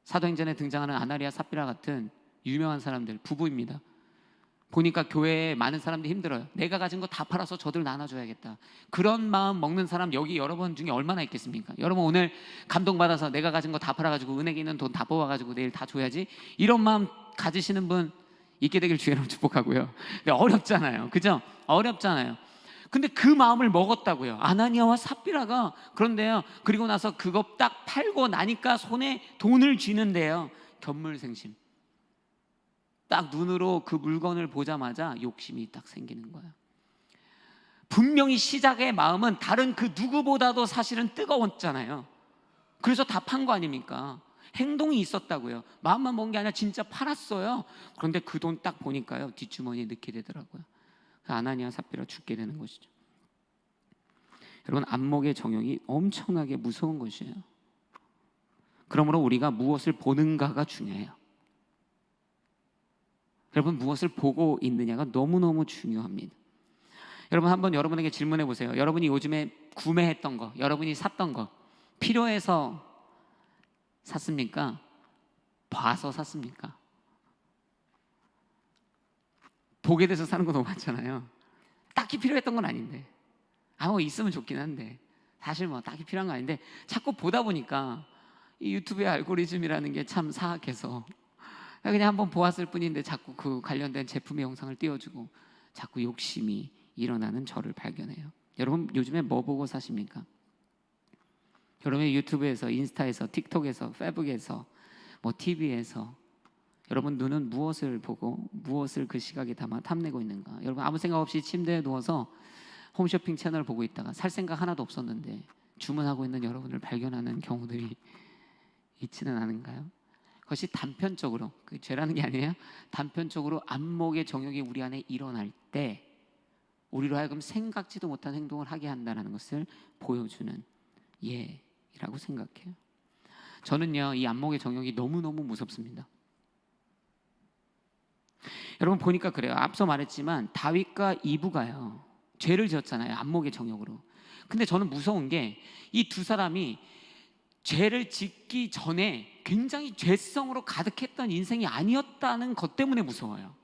사도행전에 등장하는 아나리아 삽비라 같은 유명한 사람들, 부부입니다. 보니까 교회에 많은 사람들이 힘들어요. 내가 가진 거 다 팔아서 저들 나눠줘야겠다. 그런 마음 먹는 사람 여기 여러분 중에 얼마나 있겠습니까? 여러분, 오늘 감동받아서 내가 가진 거 다 팔아가지고 은행에 있는 돈 다 뽑아가지고 내일 다 줘야지, 이런 마음 가지시는 분 있게 되길 주의로 축복하고요. 어렵잖아요. 그죠? 어렵잖아요. 근데 그 마음을 먹었다고요, 아나니아와 삽비라가. 그런데요, 그리고 나서 그거 딱 팔고 나니까 손에 돈을 쥐는데요, 견물생심. 딱 눈으로 그 물건을 보자마자 욕심이 딱 생기는 거예요. 분명히 시작의 마음은 다른 그 누구보다도 사실은 뜨거웠잖아요. 그래서 다 판 거 아닙니까? 행동이 있었다고요. 마음만 먹은 게 아니라 진짜 팔았어요. 그런데 그 돈 딱 보니까요, 뒷주머니에 넣게 되더라고요. 아나니아 삽비라 죽게 되는 것이죠. 여러분, 안목의 정욕이 엄청나게 무서운 것이에요. 그러므로 우리가 무엇을 보는가가 중요해요. 여러분, 무엇을 보고 있느냐가 너무너무 중요합니다. 여러분, 한번 여러분에게 질문해 보세요. 여러분이 요즘에 구매했던 거, 여러분이 샀던 거, 필요해서 샀습니까? 봐서 샀습니까? 보게 돼서 사는 거 너무 많잖아요. 딱히 필요했던 건 아닌데, 뭐 있으면 좋긴 한데, 사실 뭐 딱히 필요한 건 아닌데, 자꾸 보다 보니까 이 유튜브의 알고리즘이라는 게 참 사악해서 그냥 한번 보았을 뿐인데 자꾸 그 관련된 제품의 영상을 띄워주고 자꾸 욕심이 일어나는 저를 발견해요. 여러분, 요즘에 뭐 보고 사십니까? 여러분의 유튜브에서, 인스타에서, 틱톡에서, 페북에서, 뭐 TV에서 여러분 눈은 무엇을 보고 무엇을 그 시각에 담아 탐내고 있는가? 여러분, 아무 생각 없이 침대에 누워서 홈쇼핑 채널을 보고 있다가 살 생각 하나도 없었는데 주문하고 있는 여러분을 발견하는 경우들이 있지는 않은가요? 그것이 단편적으로, 그 죄라는 게 아니에요. 단편적으로 안목의 정욕이 우리 안에 일어날 때 우리로 하여금 생각지도 못한 행동을 하게 한다는 것을 보여주는 예라고 생각해요. 저는요, 이 안목의 정욕이 너무너무 무섭습니다. 여러분, 보니까 그래요. 앞서 말했지만 다윗과 이브가요, 죄를 지었잖아요, 안목의 정욕으로. 근데 저는 무서운 게 이 두 사람이 죄를 짓기 전에 굉장히 죄성으로 가득했던 인생이 아니었다는 것 때문에 무서워요.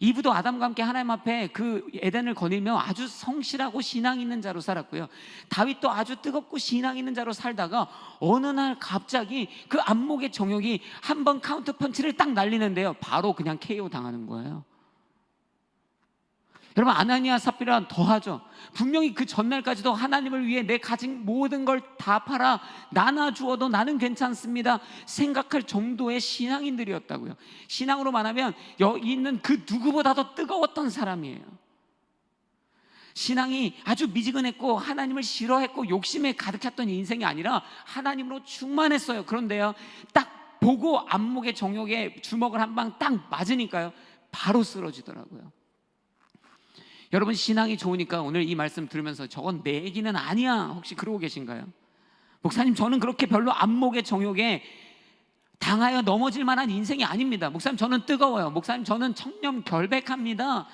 이브도 아담과 함께 하나님 앞에 그 에덴을 거닐며 아주 성실하고 신앙 있는 자로 살았고요. 다윗도 아주 뜨겁고 신앙 있는 자로 살다가 어느 날 갑자기 그 안목의 정욕이 한번 카운터 펀치를 딱 날리는데요, 바로 그냥 KO 당하는 거예요. 여러분, 아나니아 삽비라 더하죠. 분명히 그 전날까지도 하나님을 위해 내 가진 모든 걸 다 팔아 나눠주어도 나는 괜찮습니다 생각할 정도의 신앙인들이었다고요. 신앙으로 말하면 여기 있는 그 누구보다도 뜨거웠던 사람이에요. 신앙이 아주 미지근했고 하나님을 싫어했고 욕심에 가득했던 인생이 아니라 하나님으로 충만했어요. 그런데요, 딱 보고 안목의 정욕에 주먹을 한 방 딱 맞으니까요, 바로 쓰러지더라고요. 여러분, 신앙이 좋으니까 오늘 이 말씀 들으면서 저건 내 얘기는 아니야 혹시 그러고 계신가요? 목사님, 저는 그렇게 별로 안목의 정욕에 당하여 넘어질 만한 인생이 아닙니다. 목사님, 저는 뜨거워요. 목사님, 저는 청렴 결백합니다.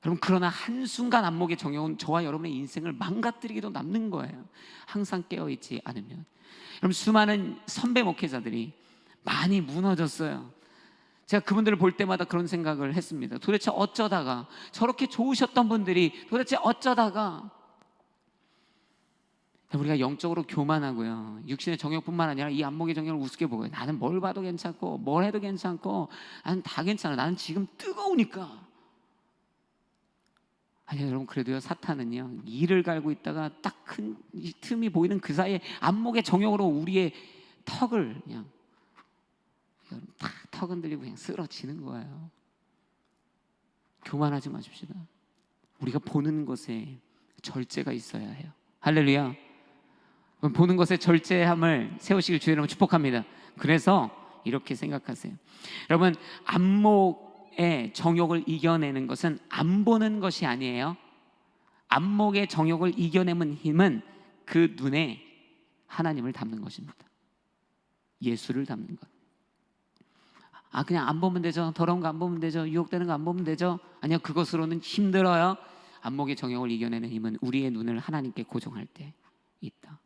여러분, 그러나 한순간 안목의 정욕은 저와 여러분의 인생을 망가뜨리기도 남는 거예요. 항상 깨어있지 않으면. 여러분, 수많은 선배 목회자들이 많이 무너졌어요. 제가 그분들을 볼 때마다 그런 생각을 했습니다. 도대체 어쩌다가, 저렇게 좋으셨던 분들이 도대체 어쩌다가, 우리가 영적으로 교만하고요, 육신의 정욕뿐만 아니라 이 안목의 정욕을 우습게 보고요. 나는 뭘 봐도 괜찮고 뭘 해도 괜찮고 나는 다 괜찮아, 나는 지금 뜨거우니까. 아니요, 여러분, 그래도요, 사탄은요, 이를 갈고 있다가 딱 큰 틈이 보이는 그 사이에 안목의 정욕으로 우리의 턱을 그냥 탁 턱 흔들리고 그냥 쓰러지는 거예요. 교만하지 마십시다. 우리가 보는 것에 절제가 있어야 해요. 할렐루야. 보는 것에 절제함을 세우시길 주의 이름으로 축복합니다. 그래서 이렇게 생각하세요. 여러분, 안목의 정욕을 이겨내는 것은 안 보는 것이 아니에요. 안목의 정욕을 이겨내는 힘은 그 눈에 하나님을 담는 것입니다. 예수를 담는 것. 그냥 안 보면 되죠. 더러운 거 안 보면 되죠. 유혹되는 거 안 보면 되죠. 아니요, 그것으로는 힘들어요. 안목의 정욕을 이겨내는 힘은 우리의 눈을 하나님께 고정할 때 있다.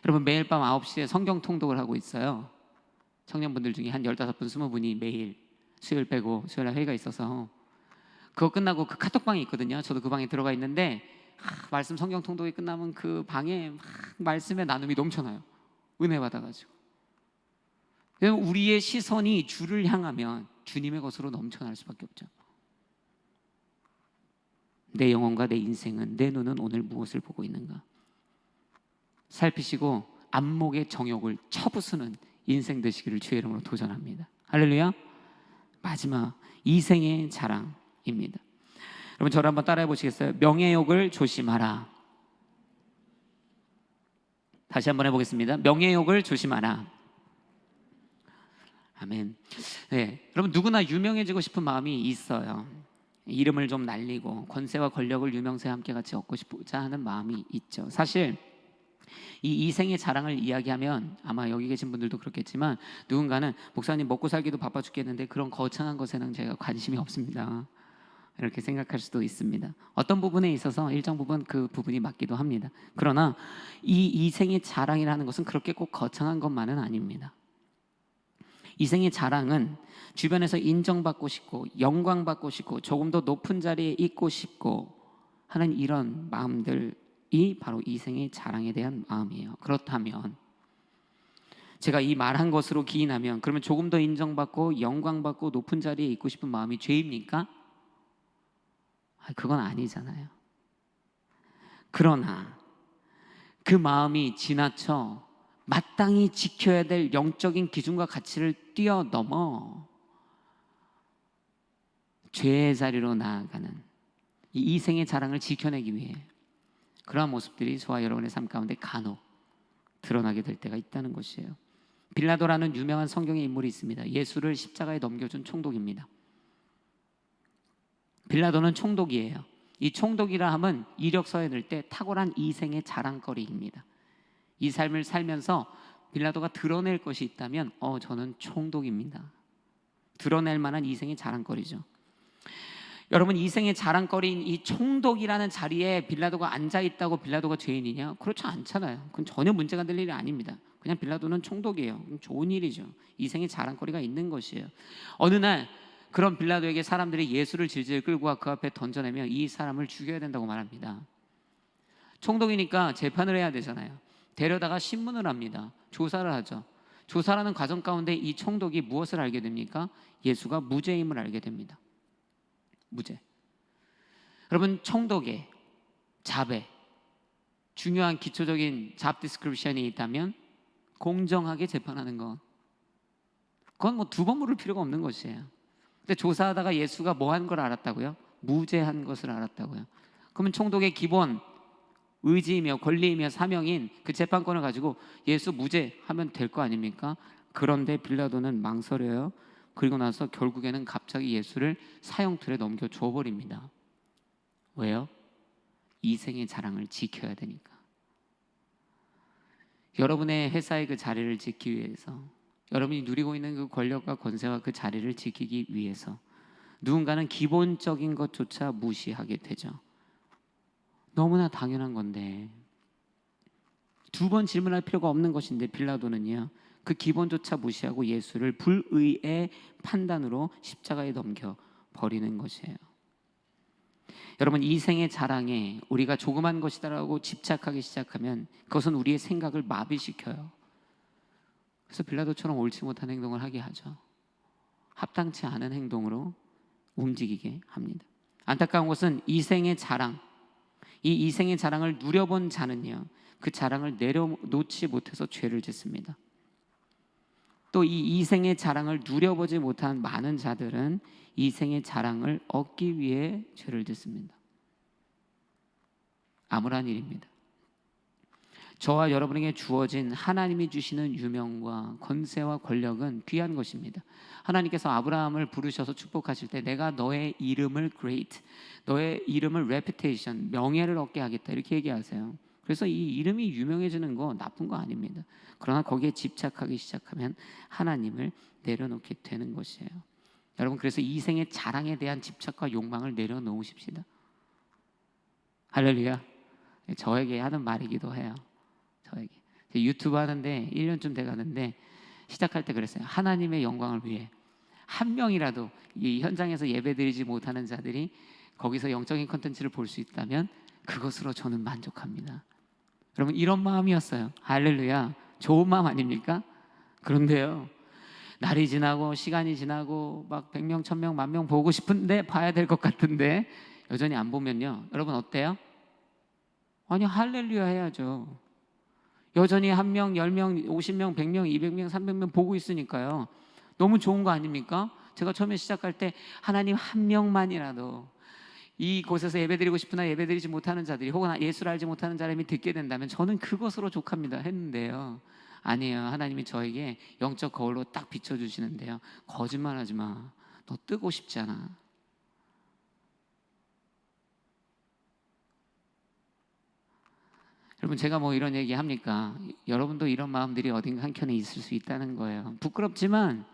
여러분, 매일 밤 9시에 성경 통독을 하고 있어요. 청년분들 중에 한 15분, 20분이 매일, 수요일 빼고 수요일날 회의가 있어서 그거 끝나고 그 카톡방이 있거든요. 저도 그 방에 들어가 있는데 말씀 성경 통독이 끝나면 그 방에 막 말씀의 나눔이 넘쳐나요. 은혜 받아가지고. 우리의 시선이 주를 향하면 주님의 것으로 넘쳐날 수밖에 없죠. 내 영혼과 내 인생은, 내 눈은 오늘 무엇을 보고 있는가 살피시고 안목의 정욕을 쳐부수는 인생 되시기를 주의 이름으로 도전합니다. 할렐루야. 마지막, 이생의 자랑입니다. 여러분, 저를 한번 따라해 보시겠어요? 명예욕을 조심하라. 다시 한번 해보겠습니다. 명예욕을 조심하라. 아멘. 네, 여러분, 누구나 유명해지고 싶은 마음이 있어요. 이름을 좀 날리고 권세와 권력을 유명세와 함께 같이 얻고 싶자 하는 마음이 있죠. 사실 이 이생의 자랑을 이야기하면 아마 여기 계신 분들도 그렇겠지만 누군가는 목사님 먹고 살기도 바빠 죽겠는데 그런 거창한 것에는 제가 관심이 없습니다, 이렇게 생각할 수도 있습니다. 어떤 부분에 있어서 일정 부분 그 부분이 맞기도 합니다. 그러나 이 이생의 자랑이라는 것은 그렇게 꼭 거창한 것만은 아닙니다. 이생의 자랑은 주변에서 인정받고 싶고 영광받고 싶고 조금 더 높은 자리에 있고 싶고 하는 이런 마음들이 바로 이생의 자랑에 대한 마음이에요. 그렇다면 제가 이 말한 것으로 기인하면 그러면 조금 더 인정받고 영광받고 높은 자리에 있고 싶은 마음이 죄입니까? 그건 아니잖아요. 그러나 그 마음이 지나쳐 마땅히 지켜야 될 영적인 기준과 가치를 뛰어넘어 죄의 자리로 나아가는 이 이생의 자랑을 지켜내기 위해 그러한 모습들이 저와 여러분의 삶 가운데 간혹 드러나게 될 때가 있다는 것이에요. 빌라도라는 유명한 성경의 인물이 있습니다. 예수를 십자가에 넘겨준 총독입니다. 빌라도는 총독이에요. 이 총독이라 함은 이력서에 넣을 때 탁월한 이생의 자랑거리입니다. 이 삶을 살면서 빌라도가 드러낼 것이 있다면 저는 총독입니다. 드러낼 만한 이생의 자랑거리죠. 여러분, 이생의 자랑거리인 이 총독이라는 자리에 빌라도가 앉아있다고 빌라도가 죄인이냐? 그렇지 않잖아요. 그건 전혀 문제가 될 일이 아닙니다. 그냥 빌라도는 총독이에요. 좋은 일이죠. 이생의 자랑거리가 있는 것이에요. 어느 날 그런 빌라도에게 사람들이 예수를 질질 끌고 와 그 앞에 던져내며 이 사람을 죽여야 된다고 말합니다. 총독이니까 재판을 해야 되잖아요. 데려다가 신문을 합니다. 조사를 하죠. 조사하는 과정 가운데 이 총독이 무엇을 알게 됩니까? 예수가 무죄임을 알게 됩니다. 무죄. 여러분, 총독의 잡에 중요한 기초적인 잡 디스크립션이 있다면 공정하게 재판하는 것, 그건 뭐 두 번 물을 필요가 없는 것이에요. 근데 조사하다가 예수가 뭐 한 걸 알았다고요? 무죄한 것을 알았다고요. 그러면 총독의 기본 의지이며 권리이며 사명인 그 재판권을 가지고 예수 무죄하면 될 거 아닙니까? 그런데 빌라도는 망설여요. 그리고 나서 결국에는 갑자기 예수를 사형틀에 넘겨 줘버립니다. 왜요? 이생의 자랑을 지켜야 되니까. 여러분의 회사의 그 자리를 지키기 위해서, 여러분이 누리고 있는 그 권력과 권세와 그 자리를 지키기 위해서 누군가는 기본적인 것조차 무시하게 되죠. 너무나 당연한 건데, 두 번 질문할 필요가 없는 것인데 빌라도는요, 그 기본조차 무시하고 예수를 불의의 판단으로 십자가에 넘겨 버리는 것이에요. 여러분, 이 생의 자랑에 우리가 조그만 것이다라고 집착하기 시작하면 그것은 우리의 생각을 마비시켜요. 그래서 빌라도처럼 옳지 못한 행동을 하게 하죠. 합당치 않은 행동으로 움직이게 합니다. 안타까운 것은 이 생의 자랑, 이 이생의 자랑을 누려본 자는요, 그 자랑을 내려놓지 못해서 죄를 짓습니다. 또 이 이생의 자랑을 누려보지 못한 많은 자들은 이생의 자랑을 얻기 위해 죄를 짓습니다. 암울한 일입니다. 저와 여러분에게 주어진 하나님이 주시는 유명과 권세와 권력은 귀한 것입니다. 하나님께서 아브라함을 부르셔서 축복하실 때 내가 너의 이름을 great, 너의 이름을 reputation, 명예를 얻게 하겠다 이렇게 얘기하세요. 그래서 이 이름이 유명해지는 거 나쁜 거 아닙니다. 그러나 거기에 집착하기 시작하면 하나님을 내려놓게 되는 것이에요. 여러분, 그래서 이생의 자랑에 대한 집착과 욕망을 내려놓으십시다. 할렐루야. 저에게 하는 말이기도 해요. 저에게 유튜브 하는데 1년쯤 돼가는데 시작할 때 그랬어요. 하나님의 영광을 위해 한 명이라도 이 현장에서 예배드리지 못하는 자들이 거기서 영적인 컨텐츠를 볼 수 있다면 그것으로 저는 만족합니다. 여러분, 이런 마음이었어요. 할렐루야. 좋은 마음 아닙니까? 그런데요, 날이 지나고 시간이 지나고 막 100명, 1000명, 10,000명 보고 싶은데 봐야 될 것 같은데 여전히 안 보면요, 여러분 어때요? 아니, 할렐루야 해야죠. 여전히 1명, 10명, 50명, 100명, 200명, 300명 보고 있으니까요. 너무 좋은 거 아닙니까? 제가 처음에 시작할 때 하나님 한 명만이라도 이곳에서 예배드리고 싶으나 예배드리지 못하는 자들이 혹은 예수를 알지 못하는 사람이 듣게 된다면 저는 그것으로 족합니다 했는데요, 아니에요. 하나님이 저에게 영적 거울로 딱 비춰주시는데요, 거짓말하지 마, 너 뜨고 싶지 않아. 여러분, 제가 뭐 이런 얘기 합니까? 여러분도 이런 마음들이 어딘가 한켠에 있을 수 있다는 거예요. 부끄럽지만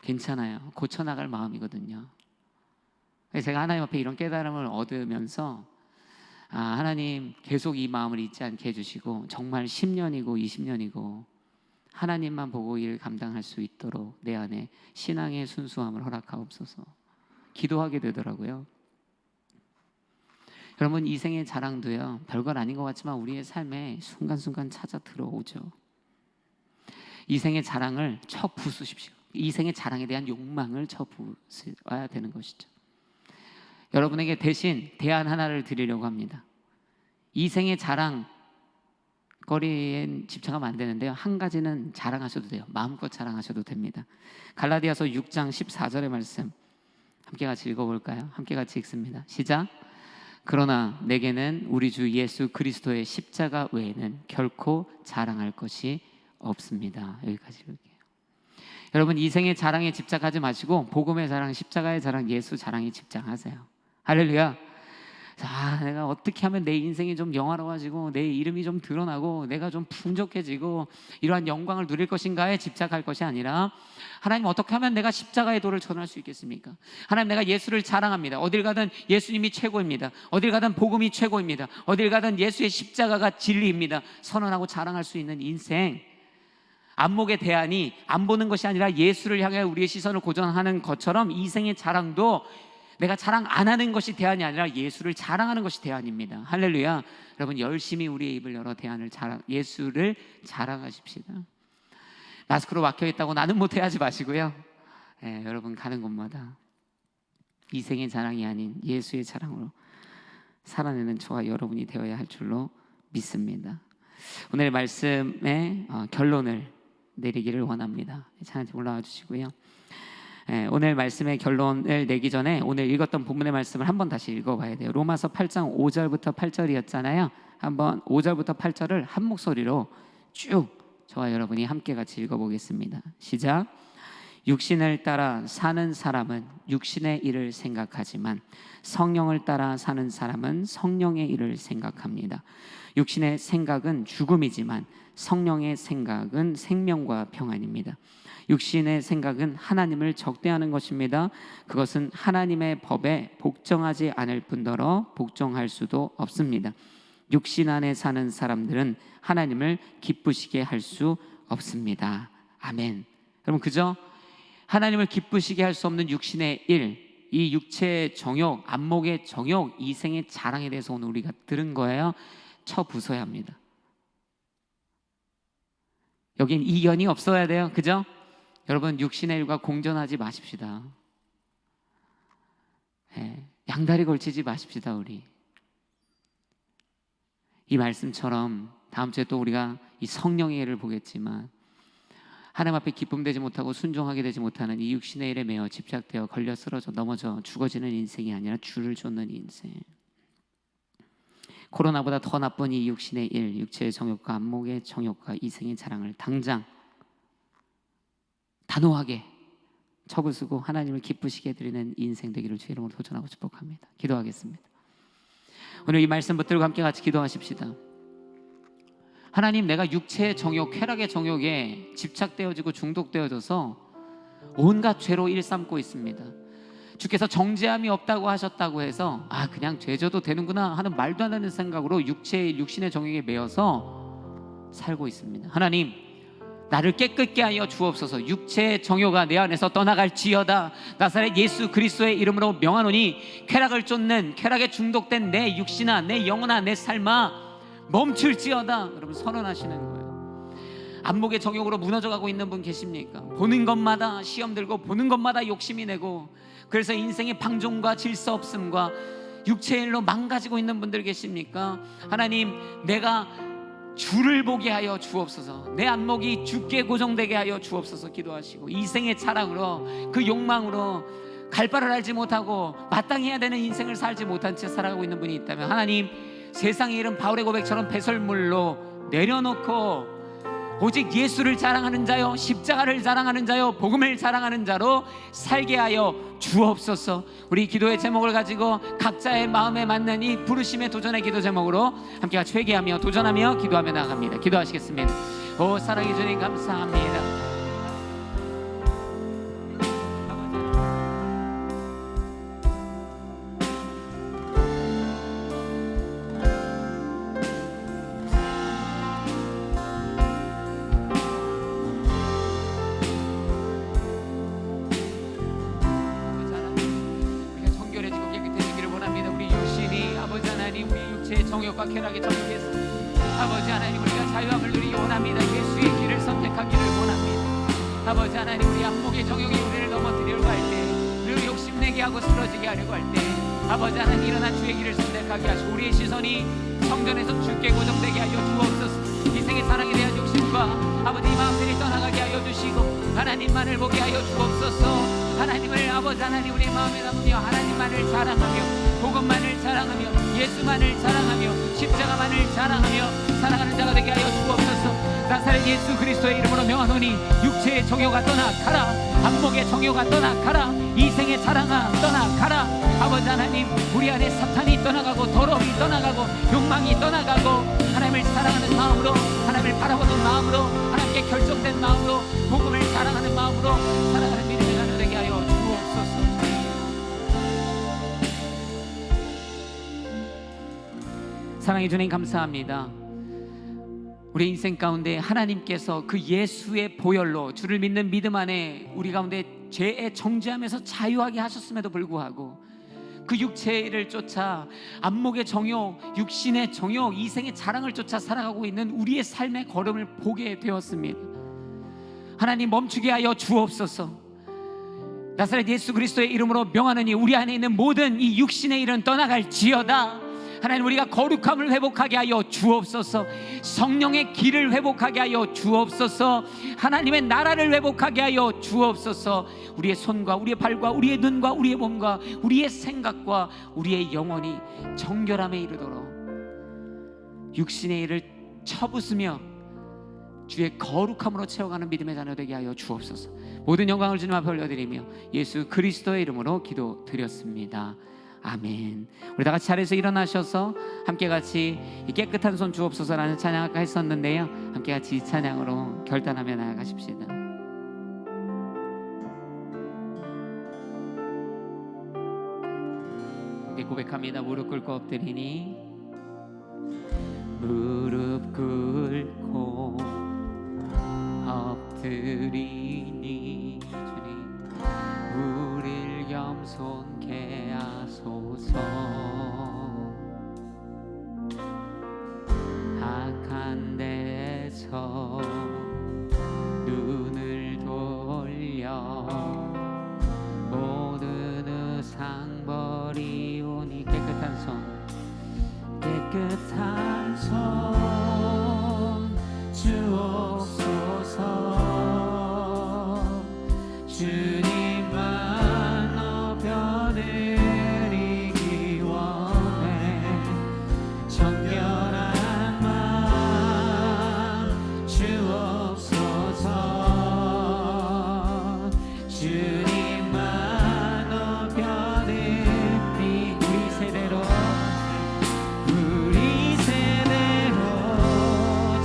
괜찮아요. 고쳐나갈 마음이거든요. 제가 하나님 앞에 이런 깨달음을 얻으면서 하나님 계속 이 마음을 잊지 않게 해주시고 정말 10년이고 20년이고 하나님만 보고 일 감당할 수 있도록 내 안에 신앙의 순수함을 허락하옵소서 기도하게 되더라고요. 여러분, 이 생의 자랑도요, 별것 아닌 것 같지만 우리의 삶에 순간순간 찾아 들어오죠. 이 생의 자랑을 쳐 부수십시오. 이 생의 자랑에 대한 욕망을 쳐 부숴야 되는 것이죠. 여러분에게 대신 대안 하나를 드리려고 합니다. 이 생의 자랑거리엔 집착하면 안 되는데요, 한 가지는 자랑하셔도 돼요. 마음껏 자랑하셔도 됩니다. 갈라디아서 6장 14절의 말씀 함께 같이 읽어볼까요? 함께 같이 읽습니다. 시작. 그러나 내게는 우리 주 예수 그리스도의 십자가 외에는 결코 자랑할 것이 없습니다. 여기까지 읽을게요. 여러분, 이 생의 자랑에 집착하지 마시고 복음의 자랑, 십자가의 자랑, 예수 자랑에 집착하세요. 할렐루야. 자, 내가 어떻게 하면 내 인생이 좀 영화로워지고 내 이름이 좀 드러나고 내가 좀 풍족해지고 이러한 영광을 누릴 것인가에 집착할 것이 아니라, 하나님 어떻게 하면 내가 십자가의 도를 전할 수 있겠습니까? 하나님, 내가 예수를 자랑합니다. 어딜 가든 예수님이 최고입니다. 어딜 가든 복음이 최고입니다. 어딜 가든 예수의 십자가가 진리입니다. 선언하고 자랑할 수 있는 인생, 안목의 대안이 안 보는 것이 아니라 예수를 향해 우리의 시선을 고정하는 것처럼 이 생의 자랑도 내가 자랑 안 하는 것이 대안이 아니라 예수를 자랑하는 것이 대안입니다. 할렐루야. 여러분, 열심히 우리의 입을 열어 예수를 자랑하십시다. 마스크로 막혀있다고 나는 못해 하지 마시고요, 여러분 가는 곳마다 이 생의 자랑이 아닌 예수의 자랑으로 살아내는 저와 여러분이 되어야 할 줄로 믿습니다. 오늘 말씀의 결론을 내리기를 원합니다. 찬양팀 올라와 주시고요. 오늘 말씀의 결론을 내기 전에 오늘 읽었던 본문의 말씀을 한번 다시 읽어봐야 돼요. 로마서 8장 5절부터 8절이었잖아요. 한번 5절부터 8절을 한 목소리로 쭉 저와 여러분이 함께 같이 읽어보겠습니다. 시작. 육신을 따라 사는 사람은 육신의 일을 생각하지만 성령을 따라 사는 사람은 성령의 일을 생각합니다. 육신의 생각은 죽음이지만 성령의 생각은 생명과 평안입니다. 육신의 생각은 하나님을 적대하는 것입니다. 그것은 하나님의 법에 복종하지 않을 뿐더러 복종할 수도 없습니다. 육신 안에 사는 사람들은 하나님을 기쁘시게 할 수 없습니다. 아멘. 여러분, 그죠? 하나님을 기쁘시게 할 수 없는 육신의 일, 이 육체의 정욕, 안목의 정욕, 이생의 자랑에 대해서 오늘 우리가 들은 거예요. 쳐부숴야 합니다. 여긴 이견이 없어야 돼요. 그죠? 여러분, 육신의 일과 공존하지 마십시다. 양다리 걸치지 마십시다. 우리 이 말씀처럼 다음 주에 또 우리가 이 성령의 일을 보겠지만, 하나님 앞에 기쁨되지 못하고 순종하게 되지 못하는 이 육신의 일에 매여 집착되어 걸려 쓰러져 넘어져 죽어지는 인생이 아니라 주를 쫓는 인생. 코로나보다 더 나쁜 이 육신의 일, 육체의 정욕과 안목의 정욕과 이생의 자랑을 당장 단호하게 쳐부수고 하나님을 기쁘시게 해드리는 인생 되기를 주의 이름으로 도전하고 축복합니다. 기도하겠습니다. 오늘 이 말씀 붙들고 함께 같이 기도하십시다. 하나님, 내가 육체의 정욕, 쾌락의 정욕에 집착되어지고 중독되어져서 온갖 죄로 일삼고 있습니다. 주께서 정죄함이 없다고 하셨다고 해서 그냥 죄져도 되는구나 하는 말도 안 되는 생각으로 육신의 정욕에 매여서 살고 있습니다. 하나님, 나를 깨끗게 하여 주옵소서. 육체의 정욕아 내 안에서 떠나갈지어다. 나사렛 예수 그리스도의 이름으로 명하노니 쾌락을 쫓는, 쾌락에 중독된 내 육신아, 내 영혼아, 내 삶아 멈출지어다. 여러분, 선언하시는 거예요. 안목의 정욕으로 무너져가고 있는 분 계십니까? 보는 것마다 시험 들고 보는 것마다 욕심이 내고, 그래서 인생의 방종과 질서 없음과 육체의 일로 망가지고 있는 분들 계십니까? 하나님, 내가 주를 보게 하여 주옵소서. 내 안목이 주께 고정되게 하여 주옵소서. 기도하시고, 이생의 자랑으로, 그 욕망으로 갈 바를 알지 못하고 마땅히 해야 되는 인생을 살지 못한 채 살아가고 있는 분이 있다면, 하나님, 세상의 일은 바울의 고백처럼 배설물로 내려놓고 오직 예수를 자랑하는 자요, 십자가를 자랑하는 자요, 복음을 자랑하는 자로 살게 하여 주옵소서. 우리 기도의 제목을 가지고 각자의 마음에 맞는 이 부르심의 도전의 기도 제목으로 함께 같이 회개하며 도전하며 기도하며 나아갑니다. 기도하시겠습니다. 오, 사랑해 주님 감사합니다. 정욕과 쾌락의 정욕에서 아버지 하나님, 우리가 자유함을 누리기 원합니다. 예수의 길을 선택하기를 원합니다. 아버지 하나님, 우리 안목의 정욕이 우리를 넘어뜨리려고 할 때, 우리를 욕심내게 하고 쓰러지게 하려고 할 때, 아버지 하나님, 일어나 주의 길을 선택하게 하시고 우리의 시선이 성전에서 주께 고정되게 하여 주옵소서. 이생의 사랑에 대한 욕심과 아버지 마음들이 떠나가게 하여 주시고 하나님만을 보게 하여 주옵소서. 하나님을 아버지 하나님 우리 마음에 담으며 하나님만을 자랑하며 복음만을 자랑하며 예수만을 자랑하며 십자가만을 자랑하며 살아가는 자가 되게 하여 주옵소서. 나사렛 예수 그리스도의 이름으로 명하노니 육체의 정욕아 떠나가라. 안목의 정욕아 떠나가라. 이생의 자랑아 떠나가라. 아버지 하나님, 우리 안에 사탄이 떠나가고 더러움이 떠나가고 욕망이 떠나가고 하나님을 사랑하는 마음으로, 하나님을 바라보는 마음으로, 하나님께 결정된 마음으로, 복음을 자랑하는 마음으로 살아가는 믿음의 자녀 되게 하여 주옵소서. 사랑해 주님 감사합니다. 우리 인생 가운데 하나님께서 그 예수의 보혈로 주를 믿는 믿음 안에 우리 가운데 죄의 정죄함에서 자유하게 하셨음에도 불구하고 그 육체의 일을 쫓아 안목의 정욕, 육신의 정욕, 이생의 자랑을 쫓아 살아가고 있는 우리의 삶의 걸음을 보게 되었습니다. 하나님, 멈추게 하여 주옵소서. 나사렛 예수 그리스도의 이름으로 명하노니 우리 안에 있는 모든 이 육신의 일은 떠나갈지어다. 하나님, 우리가 거룩함을 회복하게 하여 주옵소서. 성령의 길을 회복하게 하여 주옵소서. 하나님의 나라를 회복하게 하여 주옵소서. 우리의 손과 우리의 발과 우리의 눈과 우리의 몸과 우리의 생각과 우리의 영혼이 정결함에 이르도록 육신의 일을 쳐부수며 주의 거룩함으로 채워가는 믿음의 자녀 되게 하여 주옵소서. 모든 영광을 주님 앞에 올려드리며 예수 그리스도의 이름으로 기도드렸습니다. 아멘. 우리 다 같이 자리에서 일어나셔서 함께 같이 이 깨끗한 손 주옵소서라는 찬양 아까 했었는데요, 함께 같이 이 찬양으로 결단하며 나아가십시다. 함께 고백합니다. 무릎 꿇고 엎드리니 무릎 꿇고 엎드리니 주님 우릴 겸손케 하소서. 악한 데서 눈을 돌려 모든 의상 버리오니 깨끗한 손 주옵소서. 주님만 높여드리기 원해. 정결한 마음 주옵소서. 주님만 높여드리기 우리 세대로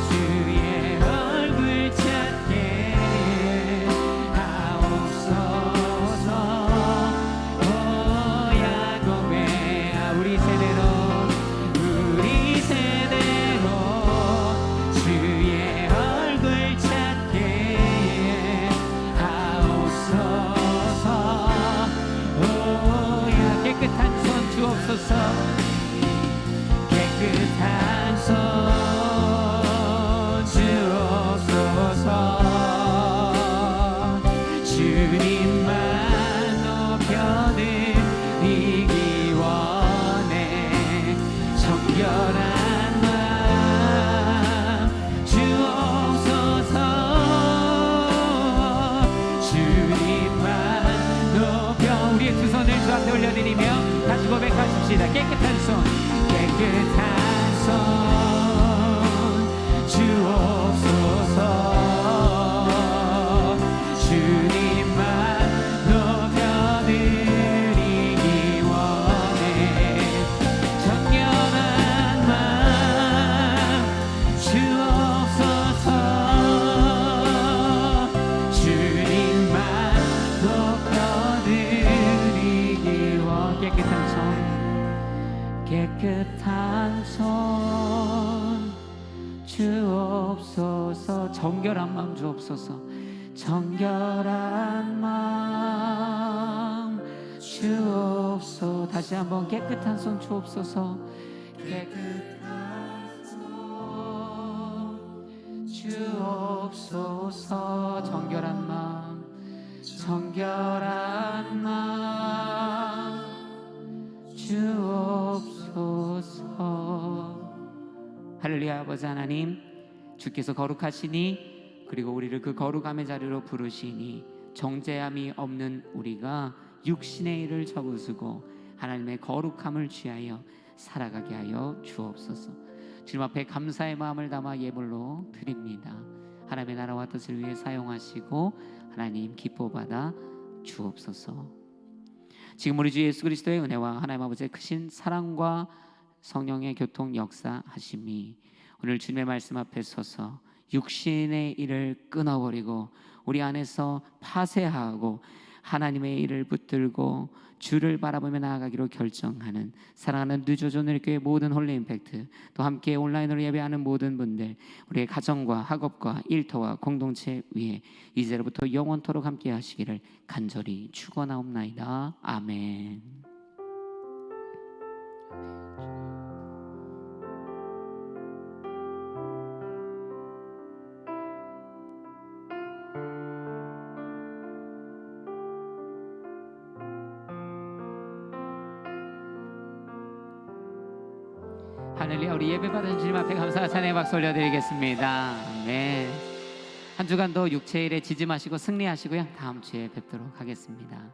주의 얼굴 찾게 하옵소서. 오 야곱의 우리 세대로 주의 얼굴 찾게 하옵소서. 오 야 깨끗한 손 주옵소서. 깨끗한 손 주옵소서. 주님만 높여드리기 원해. 정결한 마음 주옵소서. 주님만 높여 우리의 두 손을 주 앞에 올려드리며 다시 고백하십시다. 깨끗한 손 깨끗한 손 주옵소서. 주님만 높여드리기 원해. 정결한 마음 주옵소서. 주님만 높여드리기 원해. 깨끗한 손 주옵소서. 정결한 마음 주옵소서. 정결한 마음 주옵소서. 다시 한번 깨끗한 손 주옵소서. 깨끗한 손 주옵소서. 정결한 마음 정결한 마음 주옵소서. 할렐루야. 아버지 하나님, 주께서 거룩하시니 그리고 우리를 그 거룩함의 자리로 부르시니 정죄함이 없는 우리가 육신의 일을 접으시고 하나님의 거룩함을 취하여 살아가게 하여 주옵소서. 주님 앞에 감사의 마음을 담아 예물로 드립니다. 하나님의 나라와 뜻을 위해 사용하시고 하나님 기뻐받아 주옵소서. 지금 우리 주 예수 그리스도의 은혜와 하나님 아버지의 크신 사랑과 성령의 교통 역사하심이 오늘 주님의 말씀 앞에 서서 육신의 일을 끊어버리고 우리 안에서 파쇄하고 하나님의 일을 붙들고 주를 바라보며 나아가기로 결정하는 사랑하는 뉴조존의교회 모든 홀리 임팩트, 또 함께 온라인으로 예배하는 모든 분들, 우리의 가정과 학업과 일터와 공동체 위에 이제로부터 영원토록 함께 하시기를 간절히 축원하옵나이다. 아멘. 할렐루야. 우리 예배받은 주님 앞에 감사와 찬양의 박수 올려드리겠습니다. 아멘. 한 주간도 육체일에 지지 마시고 승리하시고요. 다음 주에 뵙도록 하겠습니다.